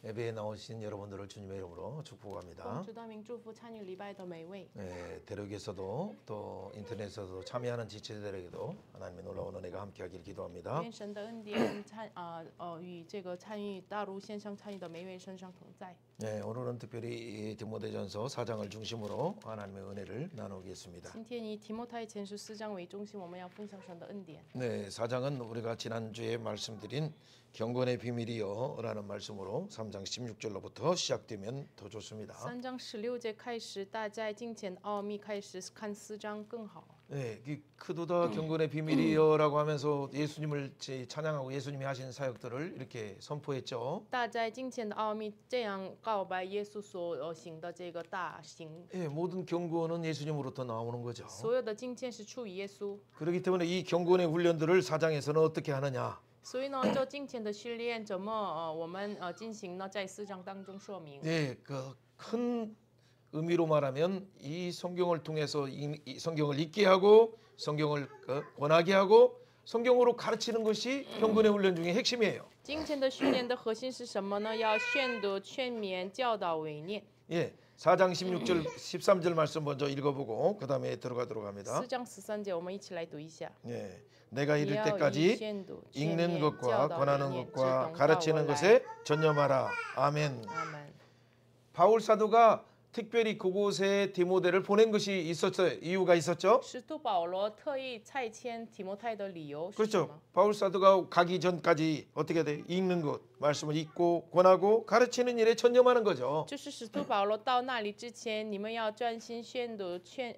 예배에 나오신 여러분들을 주님의 이름으로 축복합니다. 主的名祝福参与礼拜的每位。 네, 대륙에서도 또 인터넷에서도 참여하는 지체들에게도 하나님의 놀라운 은혜가 함께하길 기도합니다. 愿神的恩典与这个参与大陆线上参与的每一位身上同在。 네, 오늘은 특별히 디모데전서 4장을 중심으로 하나님의 은혜를 나누겠습니다. 今天以提摩太前书4章为中心，我们要分享神的恩典。 네, 4장은 우리가 지난주에 말씀드린 경건의 비밀이요라는 말씀으로 3장 16절로부터 시작되면 더 좋습니다. 3章16节开始，大家金钱的奥秘开始看4章更好。 네, 크도다 경건의 비밀이요라고 하면서 예수님을 찬양하고 예수님이 하신 사역들을 이렇게 선포했죠. 大家金钱的奥秘这样告白耶稣所行的这个大行。 예, 모든 경건은 예수님으로부터 나오는 거죠. 所有的金钱是出于耶稣。 그렇기 때문에 이 경건의 훈련들을 4장에서는 어떻게 하느냐? 所以呢，这金钱的训练怎么我们进行呢？在4章当中说明。 네, 그 큰 의미로 말하면 이 성경을 통해서 이 성경을 읽게 하고 성경을 권하게 하고 성경으로 가르치는 것이 경건의 훈련 중에 핵심이에요. 金钱的训练的核心是什么呢？要宣读、劝勉、教导、委念。 예, 4장 16절, 13절 말씀 먼저 읽어보고 그 다음에 들어가도록 합니다. 4章13节，我们一起来读一下。 예, 내가 이를 때까지 읽는 것과 권하는 것과 가르치는 것에 전념하라. 아멘. 아멘. 바울 사도가 특별히 그곳에 디모데를 보낸 것이 있었어요. 이유가 있었죠. 使徒保罗特意差遣提摩太的理由是什 그렇죠. 么？ 바울 사도가 가기 전까지 어떻게 돼? 읽는 것, 말씀을 읽고 권하고 가르치는 일에 전념하는 거죠. 就是使徒保罗到那里之前，你们要专心宣读、劝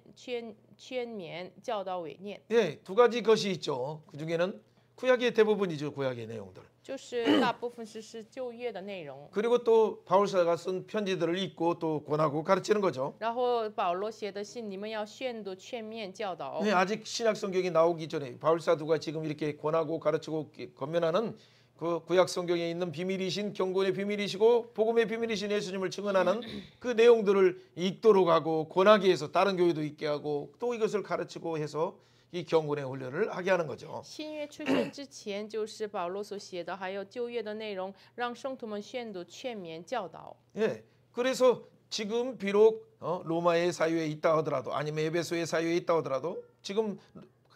勉、教导、委念。 예, 두 가지 것이 있죠. 그 중에는 구약의 대부분이죠. 구약의 내용들. 就是大部分是旧约的内容。 그리고 또 바울 사도가 쓴 편지들을 읽고 또 권하고 가르치는 거죠. 然后保罗写的信，你们要宣读、劝勉、教导。 네, 아직 신약 성경이 나오기 전에 바울 사도가 지금 이렇게 권하고 가르치고 권면하는 그 구약 성경에 있는 비밀이신 경건의 비밀이시고 복음의 비밀이신 예수님을 증언하는 그 내용들을 읽도록 하고 권하게 해서 다른 교회도 읽게 하고 또 이것을 가르치고 해서 이 경건의 훈련을 하게 하는 거죠. 新约出现之前，就是保罗所写的，还有旧约的内容，让圣徒们宣读、劝勉、教导。 예, 그래서 지금 비록 로마의 사유에 있다 하더라도 아니면 에베소의 사유에 있다 하더라도 지금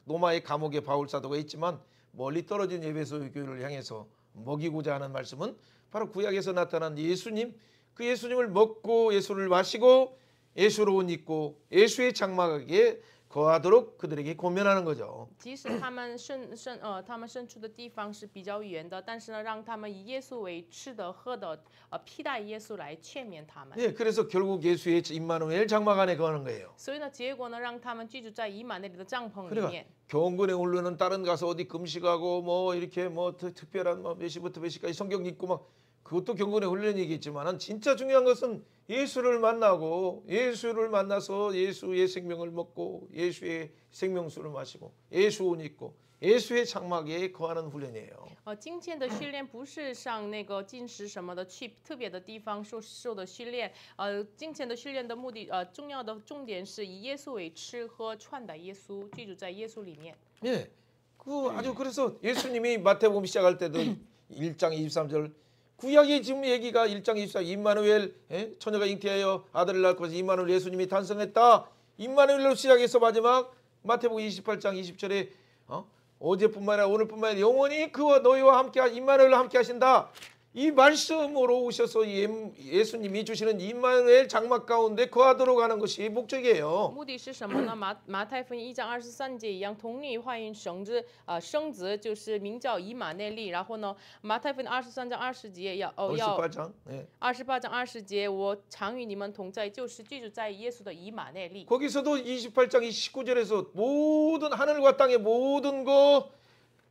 로마의 감옥에 바울 사도가 있지만 멀리 떨어진 에베소 교회를 향해서 먹이고자 하는 말씀은 바로 구약에서 나타난 예수님, 그 예수님을 먹고 예수를 마시고 예수로 옷 입고 예수의 장막에 거하도록 그들에게 권면하는 거죠. 即使他们身处的地方是比较远的，但是呢，让他们以耶稣为吃的、喝的，披戴耶稣来劝勉他们。 예, 그래서 결국 예수의 임마누엘 장막 안에 거하는 거예요. 所以呢，结果呢，让他们居住在以马内利的帐篷里 그러니까 面。 경건의 훈련은 다른 가서 어디 금식하고 뭐 이렇게 뭐 특별한 뭐 몇 시부터 몇 시까지 성경 읽고 막 그것도 경건의 훈련이겠지만은 진짜 중요한 것은 예수를 만나고 예수를 만나서 예수의 생명을 먹고 예수의 생명수를 마시고 예수 옷 입고 예수의 장막에 거하는 훈련이에요. 今天的训练不是上那个进食什么的，去特别的地方受的训练。今天的训练的目的，重要的重点是以耶稣为吃喝，穿戴耶稣，居住在耶稣里面。 예, 그 아주 그래서 예수님이 마태복음 시작할 때도 1장 23절 구약의 지금 얘기가 1장 24절 임마누엘 처녀가 잉태하여 아들을 낳고 임마누엘 예수님이 탄생했다. 임마누엘로 시작해서 마지막 마태복음 28장 20절에 어제뿐만 아니라 오늘뿐만 아니라 영원히 그와 너희와 함께 임마누엘로 함께 하신다. 이 말씀으로 오셔서 예수님이 주시는 임마누엘 장막 가운데 거하도록 하는 것이 목적이에요. 目的是什么呢？马太福音1章23节一样，童女怀孕生子就是名叫以马内利。然后呢，马太福音23章20节要28장 28章20节，我常与你们同在，就是居住在耶稣的以马内利。 거기서도 28장 19절에서 모든 하늘과 땅의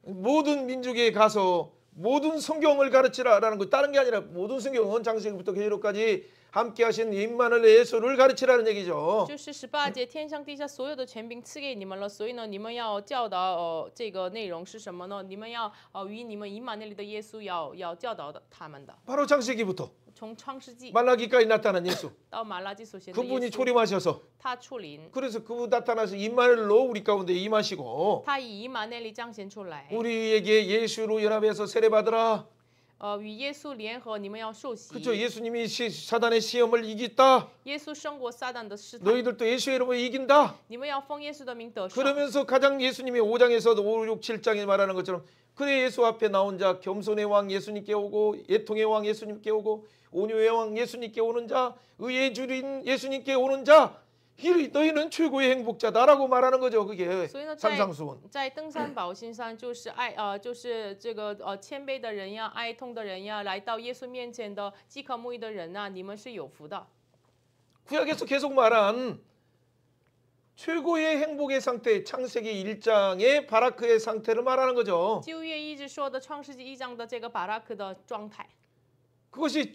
모든 민족에 가서 모든 성경을 가르치라라는 거 다른 게 아니라 모든 성경은 창세기부터 계시록까지 함께 하신 임마누엘 예수를 가르치라는 얘기죠. 就是18节，天上地下所有的权柄赐给你们了，所以呢，你们要教导这个内容是什么呢？你们要与你们以马内利的耶稣要教导的他们的。 바로 창세기부터 从创世纪 말라기까지 나타난 예수. 到马拉基所写的 그분이 耶稣， 초림하셔서 他出临， 그래서 그분 나타나서 임마누엘로 우리 가운데 임하시고 他以以马内利彰显出来， 우리에게 예수로 연합해서 세례받으라. 与耶稣联合，你们要受洗。 그렇죠. 예수님이 사단의 시험을 이겼다. 耶稣胜过撒旦的试探， 너희들도 예수의 이름으로 이긴다. 你们要奉耶稣的名得胜。 그러면서 가장 예수님이 5장에서도 5, 6, 7장에 말하는 것처럼 그래 예수 앞에 나온 자 겸손의 왕 예수님께 오고 애통의 왕 예수님께 오고 온유의 왕 예수님께 오는 자 의의 주인 예수님께 오는 자 너희는 최고의 행복자다라고 말하는 거죠. 그게 所以呢， 산상수훈. 在登山宝训上，就是就是这个谦卑的人呀，哀痛的人呀，来到耶稣面前的饥渴慕义的人呐，你们是有福的。 구약에서 계속 말한 최고의 행복의 상태, 창세기 1장의 바라크의 상태를 말하는 거죠. 旧约一直说的创世纪1章的这个巴拉克的状态， 그것이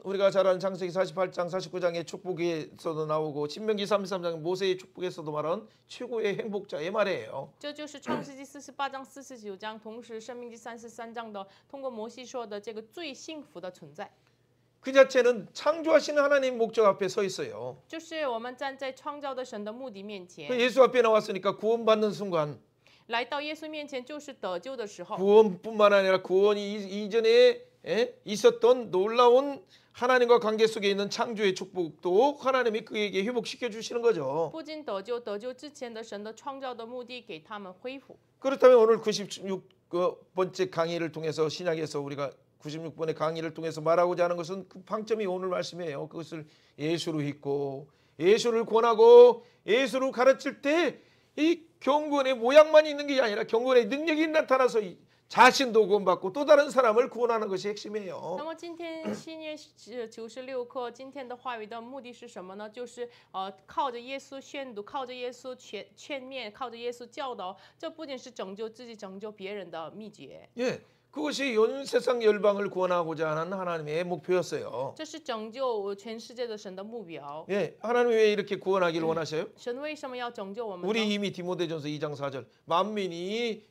우리가 잘 아는 창세기 48장, 49장의 축복에서도 나오고 신명기 33장 모세의 축복에서도 말한 최고의 행복자의 말이에요. 这就是创世纪48章、49章，同时生命记33章的通过摩西说的这个最幸福的存在。 그 자체는 창조하시는 하나님 목적 앞에 서 있어요. 就是我们站在创造的神的目的面前， 예수 앞에 나왔으니까 구원받는 순간 来到耶稣面前就是得救的时候。 구원뿐만 아니라 구원이 이전에 있었던 놀라운 하나님과 관계 속에 있는 창조의 축복도 하나님이 그에게 회복시켜 주시는 거죠. 不仅得救，得救之前的神的创造的目的给他们恢复。 그렇다면 오늘 96번째 강의를 통해서 신약에서 우리가 96번의 강의를 통해서 말하고자 하는 것은 그 방점이 오늘 말씀이에요. 그것을 예수로 믿고 예수를 권하고 예수로 가르칠 때 이 경건의 모양만 있는 게 아니라 경건의 능력이 나타나서 자신도 구원받고 또 다른 사람을 구원하는 것이 핵심이에요. 那么今天新约96课，今天的话语的目的是什么呢？就是靠着耶稣宣读，靠着耶稣劝勉，靠着耶稣教导，这不仅是拯救自己、拯救别人的秘诀。 예, 그것이 온 세상 열방을 구원하고자 하는 하나님의 목표였어요. 这是拯救全世界的神的目标。 예, 하나님 왜 이렇게 구원하기를 원하셔요? 神为什么要拯救我们呢？ 우리 이미 디모데전서 2장 4절 만민이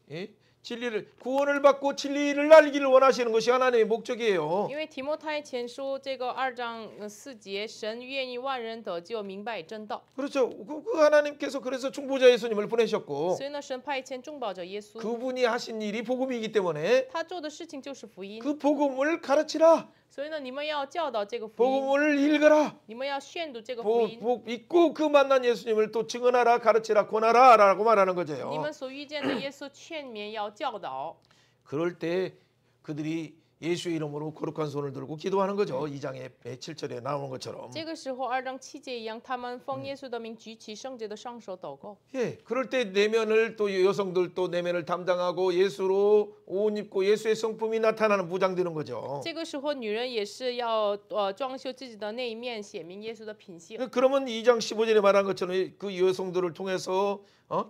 진리를 구원을 받고 진리를 알기를 원하시는 것이 하나님의 목적이에요. 因为提摩太前书这个2章4节，神愿意万人得救，明白真道。 그렇죠. 그 하나님께서 그래서 중보자 예수님을 보내셨고 所以呢，神派遣众保者耶稣， 그분이 하신 일이 복음이기 때문에 他做的事情就是福音。 그 복음을 가르치라. 所以呢，你们要教导这个福音， 복음을 읽어라. 你们要宣读这个福音。 믿고 그 만난 예수님을 또 증언하라, 가르치라, 권하라라고 말하는 你 거죠. 们所遇见的耶稣劝勉要教导， 그럴 때 그들이 예수의 이름으로 거룩한 손을 들고 기도하는 거죠. 2장의 7절에 나오는 것처럼. 这个时候2章7节一样，他们奉耶稣的名举起圣洁的双手祷告。 예, 그럴 때 내면을 또 여성들 또 내면을 담당하고 예수로 옷 입고 예수의 성품이 나타나는 무장되는 거죠. 这个时候，女人也是要装修自己的那一面，显明耶稣的品性。 그러면 2장 15절에 말한 것처럼 그 여성들을 통해서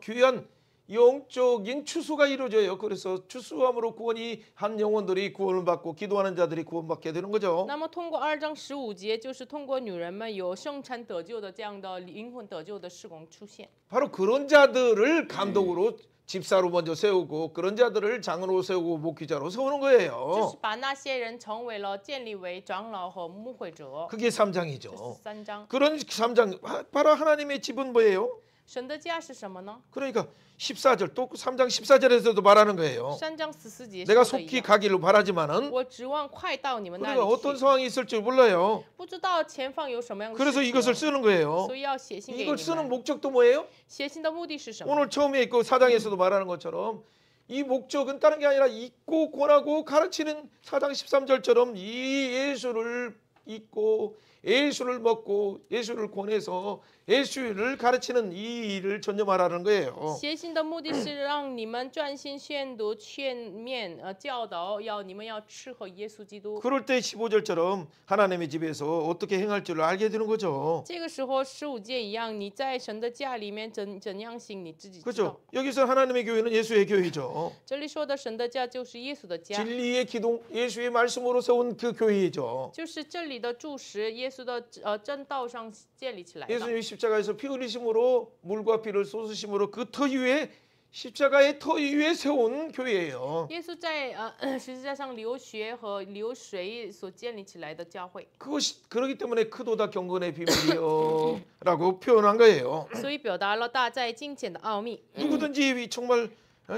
귀한 영적인 추수가 이루어져요. 그래서 추수함으로 구원이 한 영혼들이 구원을 받고 기도하는 자들이 구원받게 되는 거죠. 那么通过2章15节，就是通过女人们有生产得救的这样的灵魂得救的事工出现。 바로 그런 자들을 감독으로 집사로 먼저 세우고 그런 자들을 장로로 세우고 목회자로 세우는 就 거예요. 是把那些人成为了建立为长老和牧会者。 그게 3장이죠. 这是3章。 그런 3장 바로 하나님의 집은 뭐예요? 神的家是什么呢？ 그러니까 14절 또 3장 14절에서도 말하는 거예요. 3章14节 내가 说的一 속히 样， 가기를 바라지만은 我指望快到你们那 우리가 里 어떤 去， 상황이 있을 줄 몰라요. 不知道前方有什么样的 그래서 事 이것을 情， 쓰는 거예요. 所以要写信给 이걸 你 쓰는 们。 목적도 뭐예요? 写信的目的是什么？ 오늘 처음에 그 4장에서도 말하는 것처럼 이 목적은 다른 게 아니라 잊고 권하고 가르치는 4장 13절처럼 이 예수를 잊고 예수를 먹고 예수를 권해서 예수를 가르치는 이 일을 전념하라는 거예요. 写信的目的是让你们专心宣读、劝勉、教导，你们要吃喝耶稣基督。 그럴 때 15절처럼 하나님의 집에서 어떻게 행할 줄 알게 되는 거죠. 这个时候15节一样，你在神的家里面怎样行，你自己知道。 그렇죠. 여기서 하나님의 교회는 예수의 교회죠. 这里说的神的家就是耶稣的家， 진리의 기둥 예수의 말씀으로 세운 그 교회이죠. 就是这里的柱石，耶稣的正道上建立起来的。 예수님이 십자가에서 피 흘리심으로 물과 피를 쏟으심으로 그 터 위에 십자가의 터 위에 세운 교회예요. 耶稣在十字架上流血和流水所建立起来的教会， 그것이 그렇기 때문에 크도다 경건의 비밀이요라고 표현한 거예요. 所以表达了大在金钱的奥秘。 누구든지 정말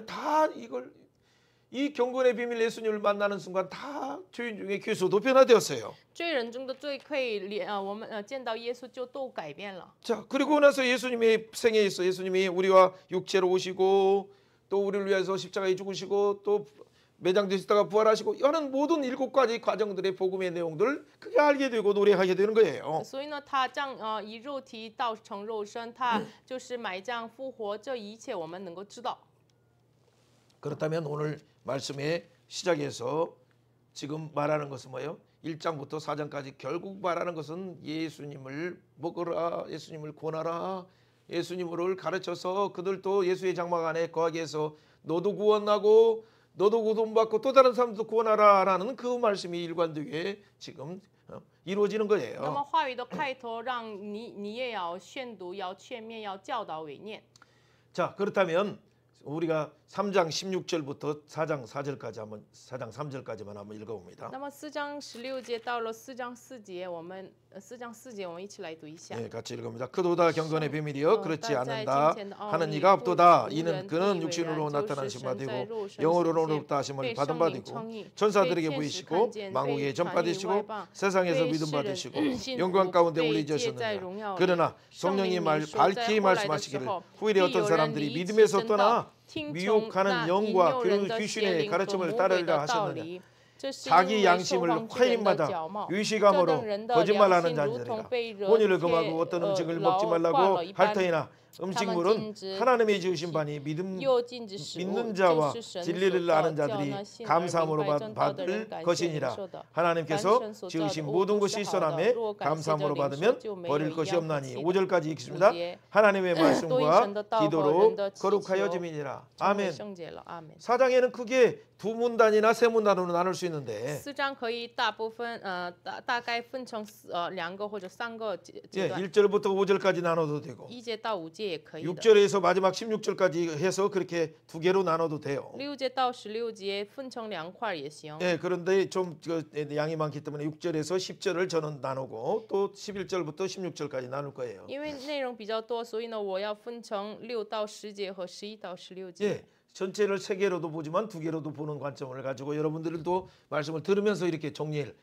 다 이걸 이 경건의 비밀 예수님을 만나는 순간 다 죄인 중에 괴수도 변화되었어요. 罪人中的罪可以我们见到耶稣就都改变了。 자, 그리고 나서 예수님의 생애에 있어 예수님이 우리와 육체로 오시고 또 우리를 위해서 십자가에 죽으시고 또 매장되시다가 부활하시고 이런 모든 7가지 과정들의 복음의 내용들 그게 알게 되고 노래하게 되는 거예요. 所以呢，他这样以肉体道成肉身，他就是埋葬复活，这一切我们能够知道。 그렇다면 오늘 말씀의 시작에서 지금 말하는 것은 뭐예요? 1장부터 4장까지 결국 말하는 것은 예수님을 먹으라, 예수님을 권하라, 예수님을 가르쳐서 그들도 예수의 장막 안에 거하게 해서 너도 구원하고 너도 구원받고 또 다른 사람도 구원하라라는 그 말씀이 일관되게 지금 이루어지는 那么 거예요. 话语的开头，让你也要宣读，要劝勉，要教导为念。 자, 그렇다면 우리가 3장 16절부터 4장 4절까지 한번 4장 3절까지만 한번 읽어봅니다. 那么4章16节到了4章4节，我们4章4节我们一起来读一下。 네, 같이 읽어봅니다. 그도다 경건의 비밀이여 그렇지 않는다 하는 어, 이가 없도다. 우- 이는 그는 우연히 육신으로 외란 나타나신 바 되고 조수神영으로는 생 없다 하심을 被 받은 圣 바 灵 되고 称义 천사들에게 被天使 보이시고 看见 만국에 被传以 전파되시고 外邦 세상에서 被 믿음 世人 받으시고 信 영광 服 가운데 被 우리 接在 지으셨느니라. 荣耀里 그러나 圣灵 성령이 明说在 밝히 后来的时 말씀하시기를 候 후일에 必 어떤 有人 사람들이 离弃 믿음에서 真道 떠나 听从 미혹하는 那引 영과 诱 그 人的邪 귀신의 灵和 가르침을 魔鬼 따르려 的道 하셨느냐. 理。这是因 자기 为受 양심을 荒之人的 화인마다 脚貌，这 유시감으로 等人的 거짓말하는 良心如同 자들이라 被惹 혼인을 贴 금하고 어떤 음식을 牢 먹지 挂 말라고 了一 할 般。 터이나 음식물은禁止 하나님의 지으신 바니 又禁止食物， 믿는 这 자와 是神所 진리를 造 아는 叫 자들이 那信而 감사함으로 明白真道的人 받을 感谢领 것이니라. 受的。凡 하나님께서 神所造的 지으신 物 모든 都 것이 是好的， 선함에 若感谢着 감사함으로 领受， 받으면 就没有 버릴 一 것이 样可 없나니. 惜的。 5절까지 5 읽겠습니다. 节， 하나님의 多以 말씀과 神的道和人 기도로 的祈求 거룩하여짐이니라. 成为 아멘. 圣洁了。阿门。 사장에는 크게 두 문단이나 세 문단으로 나눌 수 있는데 4章可以大部分大概分成2个或者3个阶 예, 段， 1절부터 5절까지 나눠도 되고 1节到5节也可以的。 6절에서 마지막 16절까지 해서 그렇게 두 개로 나눠도 돼요. 6节到16节分成2块也行。 예, 그런데 좀 양이 많기 때문에 6절에서 10절을 저는 나누고 또 11절부터 16절까지 나눌 거예요. 因为内容比较多，所以呢，我要分成6到10节和11到16节。 예, 전체를 세 개로도 보지만 두 개로도 보는 관점을 가지고 여러분들도 말씀을 들으면서 이렇게 정리를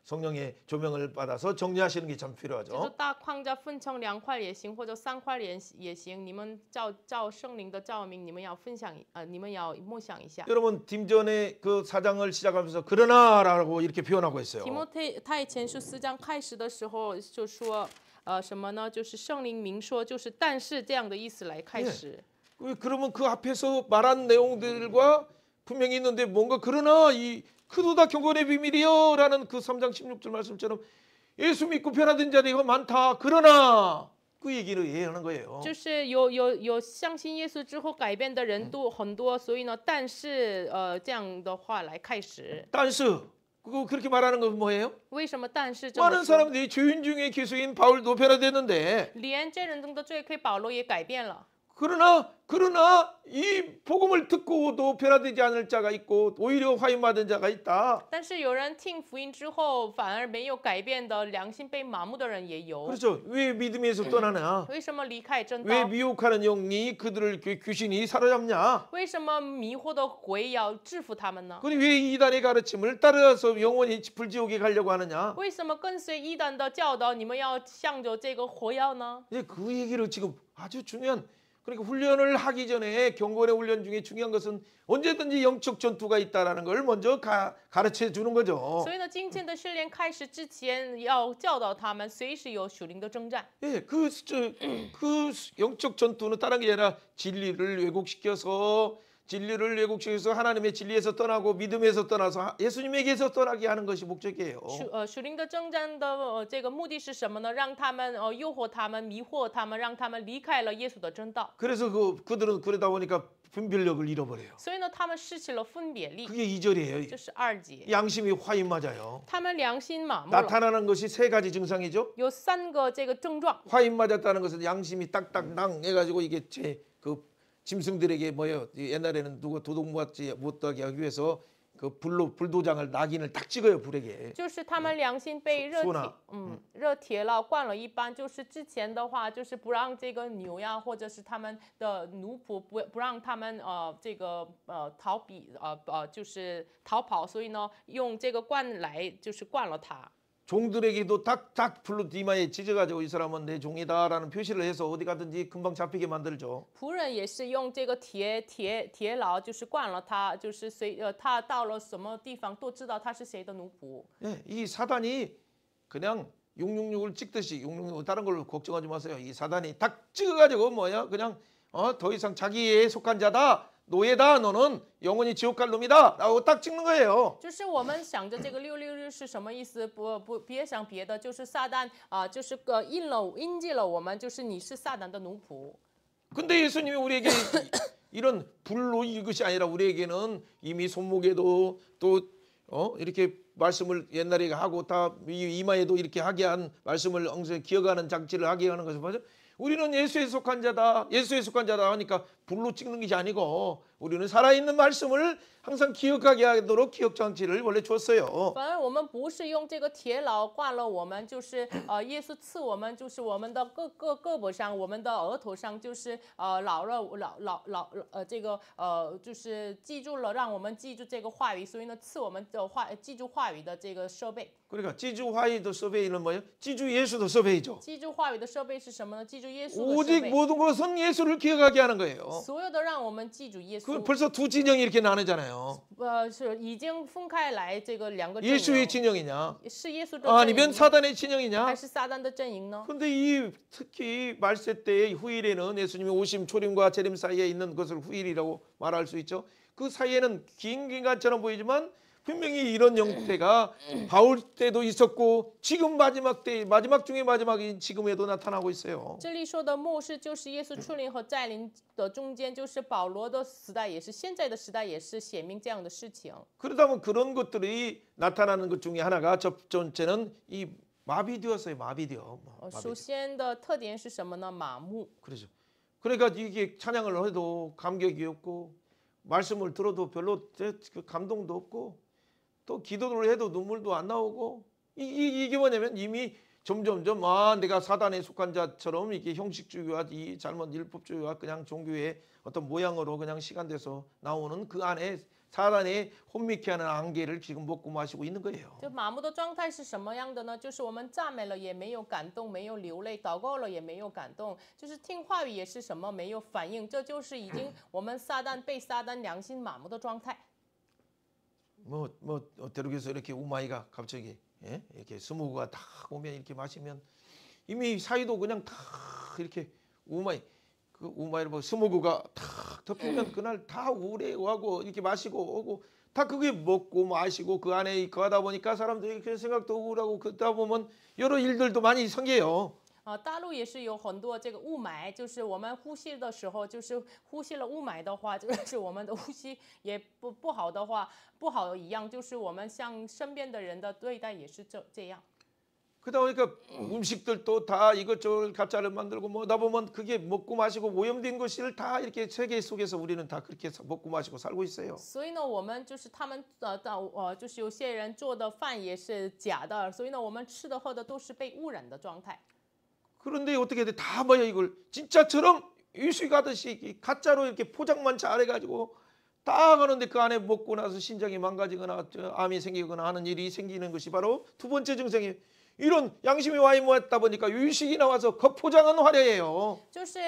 성령의 조명을 받아서 정리하시는 게 참 就是 필요하죠. 大框架分成2块也行，或者3块也行。你们照圣灵的照明，你们要分享你们要默想一下。 여러분 딤전의 그 사장을 시작하면서 그러나라고 이렇게 표현하고 있어요. 提摩太前书4章开始的时候就说什么呢？就是圣灵明说，就是但是这样的意思来开始。 그러면 그 앞에서 말한 내용들과 분명히 있는데 뭔가 그러나 이 그도다 경건의 비밀이요라는 그 3장 16절 말씀처럼 예수 믿고 변화된 자리가 많다. 그러나 그 얘기를 하는 거예요. 就是有相信耶稣之后改变的人都很多，所以呢，但是这样的话来开始。 단스 그거 그렇게 말하는 건 뭐예요? 为什么但是这么 많은 说？ 사람들이 죄인 중에 기수인 바울도 변화됐는데 连这人中的罪亏保罗也改变了。 그러나 이 복음을 듣고도 변화되지 않을 자가 있고 오히려 화인받은 자가 있다. 但是有人听福音之后反而没有改变的，良心被麻木的人也有。 그렇죠. 왜 믿음에서 떠나냐? 为什么离开真 왜 道？ 미혹하는 영이 그들을 귀신이 사로잡냐? 为什么迷惑的鬼要制服他们呢？ 그럼 왜 이단의 가르침을 따라서 영원히 불지옥에 가려고 하느냐? 为什么跟随异端的教导，你们要向着这个火药呢？ 예, 그 얘기를 지금 아주 중요한 그러니까 훈련을 하기 전에 경건의 훈련 중에 중요한 것은 언제든지 영적 전투가 있다라는 걸 먼저 가르쳐 주는 거죠. 所以呢，今天的训练开始之前，要教导他们随时有属灵的征战。 예, 그 영적 전투는 다른 게 아니라 진리를 왜곡시켜서 하나님의 진리에서 떠나고 믿음에서 떠나서 예수님에게서 떠나게 하는 것이 목적이에요. 属灵的征战的这个目的是什么呢？让他们诱惑他们、迷惑他们，让他们离开了耶稣的真道。 그래서 그들은 그러다 보니까 분별력을 잃어버려요. 所以呢，他们失去了分别力。 그게 2절이에요. 这是2节， 양심이 화인 맞아요. 他们良心麻木了。 나타나는 것이 세 가지 증상이죠. 有3个这个症状。 화인 맞았다는 것은 양심이 딱딱낭 해가지고 이게 그 짐승들에게 뭐예요? 옛날에는 누가 도둑 못하게 하기 위해서 그 불도장을 낙인을 딱 찍어요 불에게. 就是他们良心被热说呢铁，热铁了灌了一般，就是之前的话，就是不让这个牛呀，或者是他们的奴仆不让他们就是逃跑，所以呢，用这个灌来就是灌了他。 종들에게도 딱 불로 이마에 찢어가지고 이 사람은 내 종이다라는 표시를 해서 어디 가든지 금방 잡히게 만들죠. 仆人也是用这个铁牢，就是灌了他，就是他到了什么地方都知道他是谁的奴仆。 예, 이 사단이 그냥 666을 찍듯이 666 다른 걸 걱정하지 마세요. 이 사단이 딱 찍어가지고 뭐야 그냥 더 이상 자기에 속한 자다. 노예다 너는 영원히 지옥 갈 놈이다 라고 딱 찍는 거예요. 就是我们想着这个666是什么意思？别想别的，就是撒旦就是印记了我们，就是你是撒旦的奴仆。 근데 예수님이 우리에게 이런 불로 이것이 아니라 우리에게는 이미 손목에도 또 이렇게 말씀을 옛날에 하고 다 이마에도 이렇게 하게 한 말씀을 엉성히 기억하는 장치를 하게 하는 것을 봐죠. 우리는 예수에 속한 자다. 예수에 속한 자다 하니까 불로 찍는 것이 아니고 우리는 살아있는 말씀을 항상 기억하게 하도록 기억 장치를 원래 줬어요. 反而我们不是用这个铁牢灌了我们，就是耶稣赐我们，就是我们的胳膊上，我们的额头上，就是这个就是记住了，让我们记住这个话语，所以呢赐我们的记住话语的这个设备。 그러니까 지주 화이도 서베이는 뭐예요? 지주 예수도 서베이죠. 记住话语的设备是什么呢？记住耶稣的设 오직 备。 모든 것은 예수를 기억하게 하는 거예요. 所有的让我们记住耶 그 稣。 벌써 두 진영이 이렇게 나누잖아요. 是已经分开来这个两个阵 예수의 营， 진영이냐? 是耶稣的阵 아니면 营， 사단의 진영이냐? 还是撒旦的阵营呢？ 근데 이 특히 말세 때의 후일에는 예수님이 오심 초림과 재림 사이에 있는 것을 후일이라고 말할 수 있죠. 그 사이에는 긴 기간처럼 보이지만 분명히 이런 형태가 바울 때도 있었고 지금 마지막 때 마지막 중에 마지막인 지금에도 나타나고 있어요. 这里说的末世就是耶稣出临和再临的中间，就是保罗的时代，也是现在的时代，也是显明这样的事情。 그러다 보면 그런 것들이 나타나는 것 중에 하나가 첫 번째는 이 마비되었어요. 마비되어. 首先的特点是什么呢？麻木。 그렇죠. 그러니까 이게 찬양을 해도 감격이 없고 말씀을 들어도 별로 감동도 없고 또 기도를 해도 눈물도 안 나오고 이게 뭐냐면 이미 점점점 내가 사단에 속한 자처럼 이게 형식주의와 이 잘못 율법주의와 그냥 종교의 어떤 모양으로 그냥 시간돼서 나오는 그 안에 사단의 혼미케 하는 안개를 지금 먹고 마시고 있는 거예요. 就麻木的状态是什么样的呢？就是我们赞美了也没有感动，没有流泪；祷告了也没有感动，就是听话语也是什么没有反应，这就是已经我们被撒旦良心麻木的状态。 대륙에서 이렇게 우마이가 갑자기 이렇게 스모그가 딱 오면 이렇게 마시면 이미 사이도 그냥 다 이렇게 그 우마이를 뭐 스모그가 탁 덮이면 그날 다 우울해하고 이렇게 마시고 오고 다 그게 먹고 마시고 그 안에 거하다 보니까 사람들이 그 생각도 우울하고 그러다 보면 여러 일들도 많이 생겨요. 大陆也是有很多这个雾霾，就是我们呼吸的时候，就是呼吸了雾霾的话，就是我们的呼吸也不好的话，不好一样，就是我们向身边的人的对待也是这样。 그러다 보니까 음식들도 다 이것저것 가짜를 만들고 뭐다 보면 그게 먹고 마시고 오염된 것을 다 이렇게 세계 속에서 우리는 다 그렇게 먹고 마시고 살고 있어요. 所以呢，我们就是他们就是有些人做的饭也是假的，所以呢，我们吃的喝的都是被污染的状态。 그런데 어떻게 돼? 다 뭐야 이걸 진짜처럼 유식하듯이 가짜로 이렇게 포장만 잘해가지고 딱 하는데 그 안에 먹고 나서 신장이 망가지거나 암이 생기거나 하는 일이 생기는 것이 바로 두 번째 증상이에요. 이런 양심이 와이 모았다 보니까 유식이 나와서 겉포장은 화려해요. 就是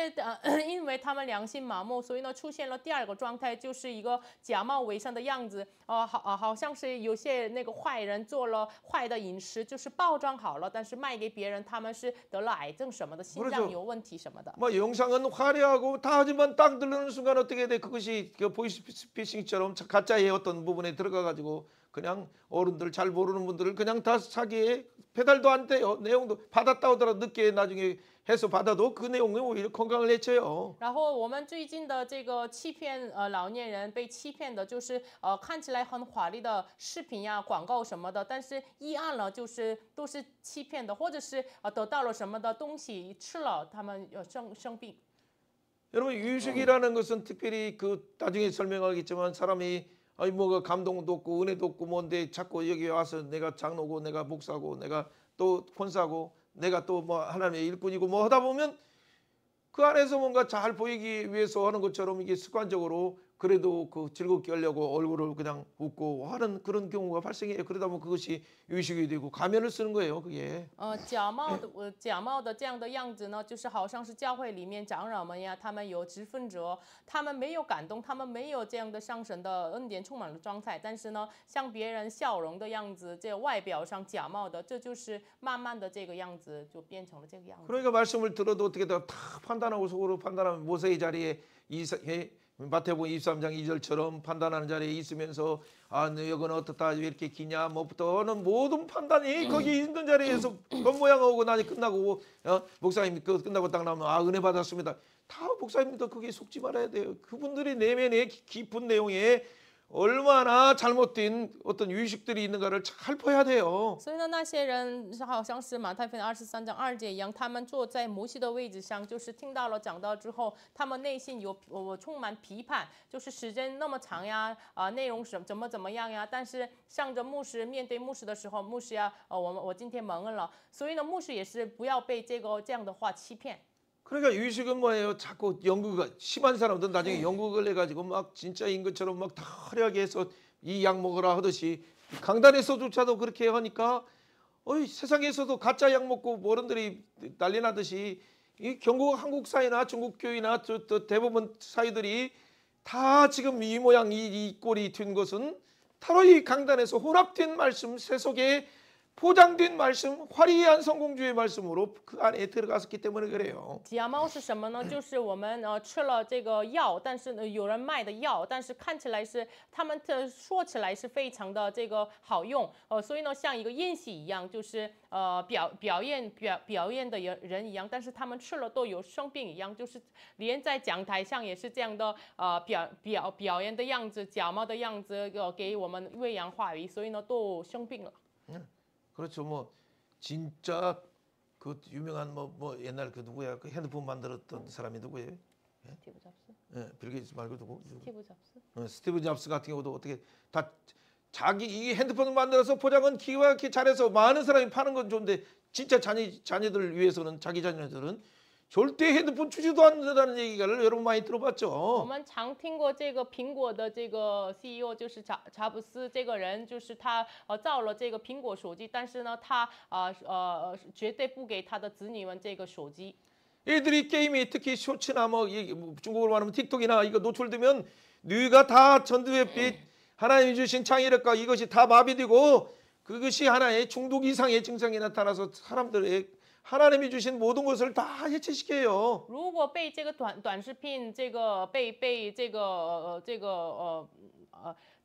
因为他们良心麻木，所以呢出现了第二个状态，就是一个假冒伪善的样子。好像是有些那个坏人做了坏的饮食，就是包装好了，但是卖给别人，他们是得了癌症什么的，心脏有问题什么的。 뭐 영상은 화려하고 다 하지만 딱 들르는 순간 어떻게 돼? 그것이 그 보이스피싱처럼 가짜의 어떤 부분에 들어가가지고 그냥 어른들 잘 모르는 분들을 그냥 다 사기에 배달도 안 돼요. 내용도 받았다 오더라도 늦게 나중에 해서 받아도 그 내용이 오히려 건강을 해쳐요. 然后我们最近的这个欺骗老年人被欺骗的，就是看起来很华丽的视频呀、广告什么的，但是一按了就是都是欺骗的，或者是得到了什么的东西吃了，他们生病。 여러분 유식이라는 것은 특별히 그 나중에 설명하겠지만 사람이 아니 뭐가 감동도 없고 은혜도 없고 뭔데 자꾸 여기 와서 내가 장로고 내가 목사고 내가 또 권사고 내가 또 뭐 하나님의 일꾼이고 뭐 하다 보면 그 안에서 뭔가 잘 보이기 위해서 하는 것처럼 이게 습관적으로 그래도 그 즐겁게 하려고 얼굴을 그냥 웃고 하는 그런 경우가 발생해요. 그러다 보면 그것이 의식이 되고 가면을 쓰는 거예요. 그게. 假冒的这样的样子呢，就是好像是教会里面长老们呀，他们有职分者，他们没有感动，他们没有这样的上神的恩典充满了状态，但是呢，向别人笑容的样子，这外表上假冒的，这就是慢慢的这个样子就变成了这个样子。 그러니까 말씀을 들어도 어떻게 다 판단하고 속으로 판단하면 모세의 자리에 마태복음 23장 2절처럼 판단하는 자리에 있으면서 아, 여기는 어떻다 왜 이렇게 기냐 뭐부터는 모든 판단이 거기 있는 자리에서 겉모양하고 나니 끝나고 목사님 그 끝나고 딱 나오면 아 은혜 받았습니다. 다 목사님도 거기에 속지 말아야 돼요. 그분들이 내면에 깊은 내용에 얼마나 잘못된 어떤 유식들이 있는가를 잘 봐야 돼요. 所以呢，那些人好像是马太福音23章2节一样，他们坐在摩西的位置上，就是听到了讲道之后，他们内心有充满批判，就是时间那么长呀，内容怎么样呀？但是向着牧师面对牧师的时候，牧师呀，我今天蒙恩了，所以呢，牧师也是不要被这样的话欺骗。 그러니까 유식은 뭐예요? 자꾸 연극을 심한 사람들은 나중에 연극을 해가지고 막 진짜인 것처럼 막 다 화려하게 해서 이 약 먹으라 하듯이 강단에서조차도 그렇게 하니까 세상에서도 가짜 약 먹고 어른들이 난리 나듯이 이 경국 한국 사회나 중국 교회나 또 대부분 사회들이 다 지금 이 모양 이 꼴이 된 것은 바로 이 강단에서 혼합된 말씀 세속에 포장된 말씀, 화려한 성공주의 말씀으로 그 안에 들어갔었기 때문에 그래요. 假冒是什么呢？就是我们吃了这个药，但是有人卖的药，但是看起来是他们说起来是非常的这个好用，所以呢像一个宴席一样，就是表演的人一样，但是他们吃了都有生病一样，就是连在讲台上也是这样的表演的样子，假冒的样子给我们喂养话语，所以呢都生病了。 그렇죠. 뭐 진짜 그 유명한 뭐 옛날 그 누구야 그 핸드폰 만들었던 사람이 누구예요? 스티브 잡스? 예, 빌 게이츠 말고 누구? 스티브 잡스? 스티브 잡스 같은 경우도 어떻게 다 자기 이 핸드폰을 만들어서 포장은 기가 막히게 잘해서 많은 사람이 파는 건 좋은데 진짜 자녀들 위해서는 자기 자녀들은 절대 핸드폰 주지도 않는다는 얘기를 여러분 많이 들어봤죠. 我们常听过这个苹果的这个 CEO 就是查布斯这个人，就是他造了这个苹果手机，但是呢，他绝对不给他的子女们这个手机。 애들이 게임이 특히 쇼츠나 뭐 중국어로 말하면 틱톡이나 이거 노출되면 뇌가 다 전두엽빛 하나님이 주신 창의력과 이것이 다 마비되고 그것이 하나의 중독 이상의 증상이 나타나서 사람들의 하나님이 주신 모든 것을 다 해체시켜요. 如果被这个短视频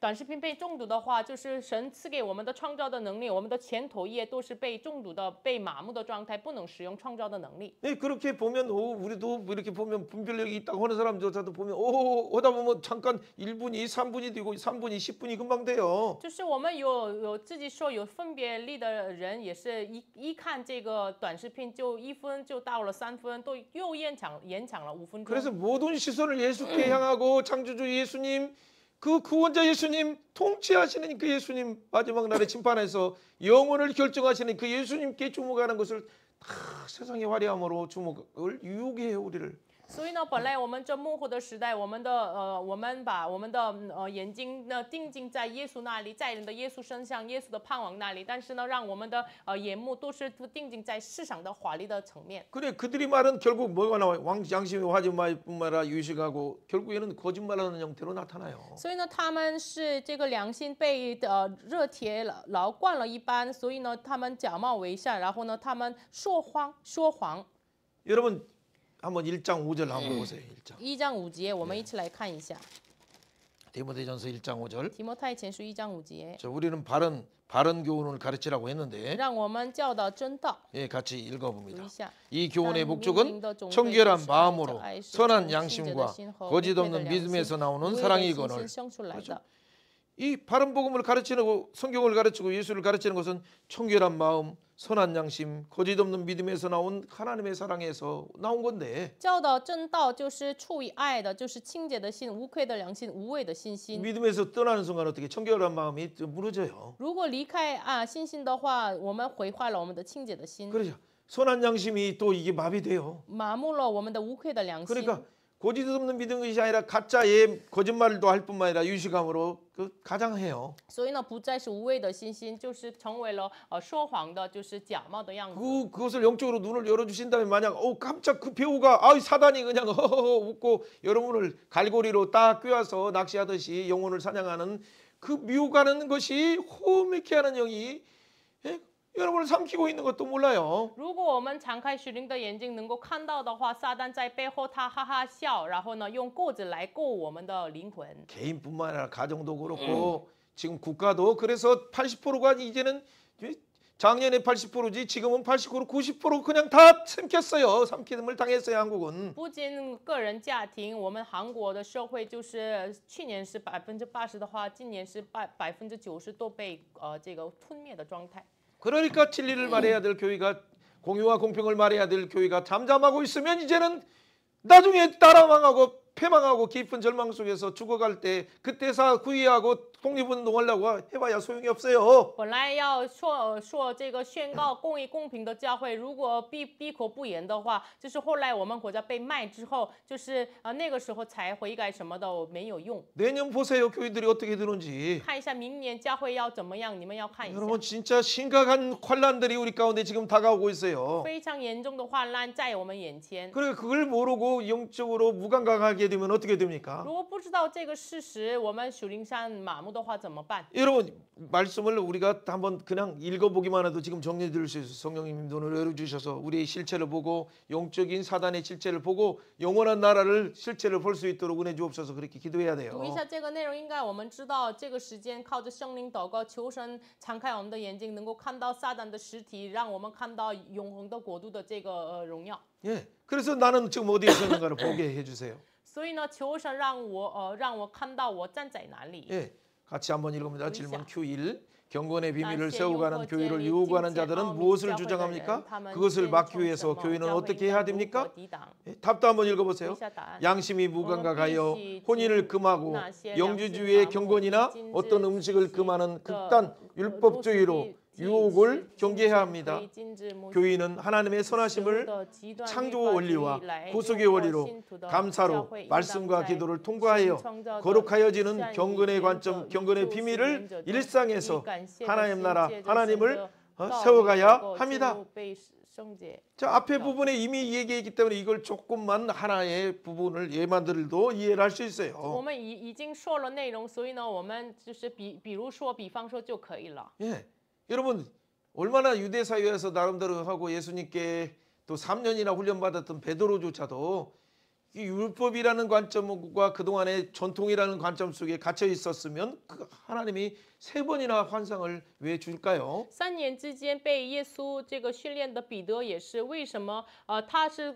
短视频被中毒的话，就是神赐给我们的创造的能力，我们的前头叶都是被中毒的、被麻木的状态，不能使用创造的能力。 네, 그렇게 보면 우리도 이렇게 보면 분별력이 있다고 하는 사람조차도 보면 오다 보면 잠깐 1분이 3분이 되고 3분이 10분이 금방 돼요. 就是我们有自己说有分别力的人，也是一看这个短视频就1分就到了3分，都又延长了5分钟。 그래서 모든 시선을 예수께 향하고 창조주 예수님 그 구원자 예수님 통치하시는 그 예수님 마지막 날에 심판에서 영혼을 결정하시는 그 예수님께 주목하는 것을 다 세상의 화려함으로 주목을 유혹해요 우리를. 所以呢，本来我们这幕后的时代，我们把我们的眼睛呢定睛在耶稣那里，在人的耶稣身上，耶稣的盼望那里。但是呢，让我们的眼目都是定睛在世上的华丽的层面。 그래 그들이 말은 결국 뭐가 나와요? 양심이 화지 마라 유식하고 결국에는 거짓말하는 형태로 나타나요. 所以呢，他们是这个良心被热铁牢灌了一般，所以呢，他们假冒为善，然后呢，他们说谎。 여러분 한번 1장 5절 한번 보세요. 1章5节，我们一起来看一下。 디모데전서 1장 5절. 提摩太前书1章5节， 우리는 바른 교훈을 가르치라고 했는데 让我们教导真道。 예, 같이 读 읽어봅니다. 一下。 이 교훈의 목적은 청결한 마음으로 선한 양심과 거짓 없는 믿음에서 나오는 사랑이거늘. 그렇죠? 이 바른 복음을 가르치고 성경을 가르치고 예수를 가르치는 것은 청결한 마음, 선한 양심, 거짓 없는 믿음에서 나온 하나님의 사랑에서 나온 건데 教导正道就是出于爱的，就是清洁的心、无愧的良心、无畏的信心。 믿음에서 떠나는 순간 어떻게 청결한 마음이 무너져요. 如果离开信心的话，我们毁坏了我们的清洁的心， 그렇죠. 선한 양심이 또 이게 마비돼요. 麻木了我们的无愧的良心。 그러니까 거짓 없는 믿음 것이 아니라 가짜의 거짓말도 할 뿐만 아니라 유시감으로 그 가장해요. 所以呢，不再是无畏的信心，就是成为了说谎的，就是假冒的样子。 그것을 영적으로 눈을 열어주신다면 만약 깜짝 그 배우가 사단이 그냥 웃고 여러분을 갈고리로 딱 꿰어서 낚시하듯이 영혼을 사냥하는 그 미혹하는 것이 호흡케 하는 영이 여러분을 삼키고 있는 것도 몰라요. 如果我们敞开属灵的眼睛，能够看到的话，撒旦在背后他哈哈笑，然后呢，用钩子来勾我们的灵魂。 개인뿐만 아니라 가정도 그렇고 지금 국가도 그래서 80%가 이제는 작년에 80%지 지금은 80% 90% 그냥 다 삼켰어요. 삼킴을 당했어요. 한국은. 不仅个人家庭，我们韩国的社会就是去年是80%的话，今年是90%都被这个吞灭的状态。 그러니까 진리를 말해야 될 교회가 공유와 공평을 말해야 될 교회가 잠잠하고 있으면 이제는 나중에 따라 망하고 패망하고 깊은 절망 속에서 죽어갈 때 그때서 후회하고 독립운동하려고 해봐야 소용이 없어요. 本来要说这个宣告公义公平的教会，如果闭口不言的话，就是后来我们国家被卖之后，就是那个时候才悔改什么的没有用。 내년 보세요. 교회들이 어떻게 되는지. 看一下明年教会要怎么样，你们要看一下。 여러분 진짜 심각한 환란들이 우리 가운데 지금 다가오고 있어요. 非常严重的患难在我们眼前。 그러니까 그걸 모르고 영적으로 무감각하게 되면 어떻게 됩니까? 如果不知道这个事实，我们属灵上麻木的话怎么办？ 여러분 말씀을 우리가 한번 그냥 읽어보기만 해도 지금 정리될 수 있어요. 성령님 눈을 열어주셔서 우리의 실체를 보고 영적인 사단의 실체를 보고 영원한 나라를 실체를 볼 수 있도록 은혜 주옵소서 그렇게 기도해야 돼요. 读一下这个内容，应该我们知道这个时间靠着圣灵祷告，求神敞开我们的眼睛，能够看到撒旦的实体，让我们看到永恒的国度的这个荣耀。 예, 그래서 나는 지금 어디에 서 있는가를 보게 해주세요. 所以呢，求神让我看到我站在哪里。 예, 같이 한번 읽어봅니다. 질문 Q1. 경건의 비밀을 나 세우가는 세우고 교회를 제니 유혹하는 찐찐 자들은 어미 무엇을教会的 주장합니까? 人他们 그것을 坚 막기 称 위해서 什么 교회는 教会 어떻게 应 해야 该如何 됩니까? 抵挡？ 예, 답도 한번 读 읽어보세요. 一下答案。 양심이 무감각하여必须 혼인을 금하고 那些 영주주의의良心 경건이나 麻木 어떤 禁止 음식을 禁止 금하는 的 극단 율법주의로 유혹을 경계해야 합니다. 교인은 하나님의 선하심을 창조 원리와 구속의 원리로 감사로 말씀과 기도를 통과하여 거룩하여지는 경건의 관점, 경건의 비밀을 일상에서 하나님 나라, 하나님을 세워가야 합니다. 자, 앞에 부분에 이미 얘기했기 때문에 이걸 조금만 하나의 부분을 예만들도 이해를 할 수 있어요. 我们已经说了内容，所以呢，我们就是比方说就可以了。 예, 여러분 얼마나 유대 사회에서 나름대로 하고 예수님께 또 3년이나 훈련받았던 베드로조차도 이 율법이라는 관점과 그동안의 전통이라는 관점 속에 갇혀 있었으면 하나님이 3번이나 환상을 왜 줄까요? 3年之间被耶稣这个训练的彼得也是，为什么？他是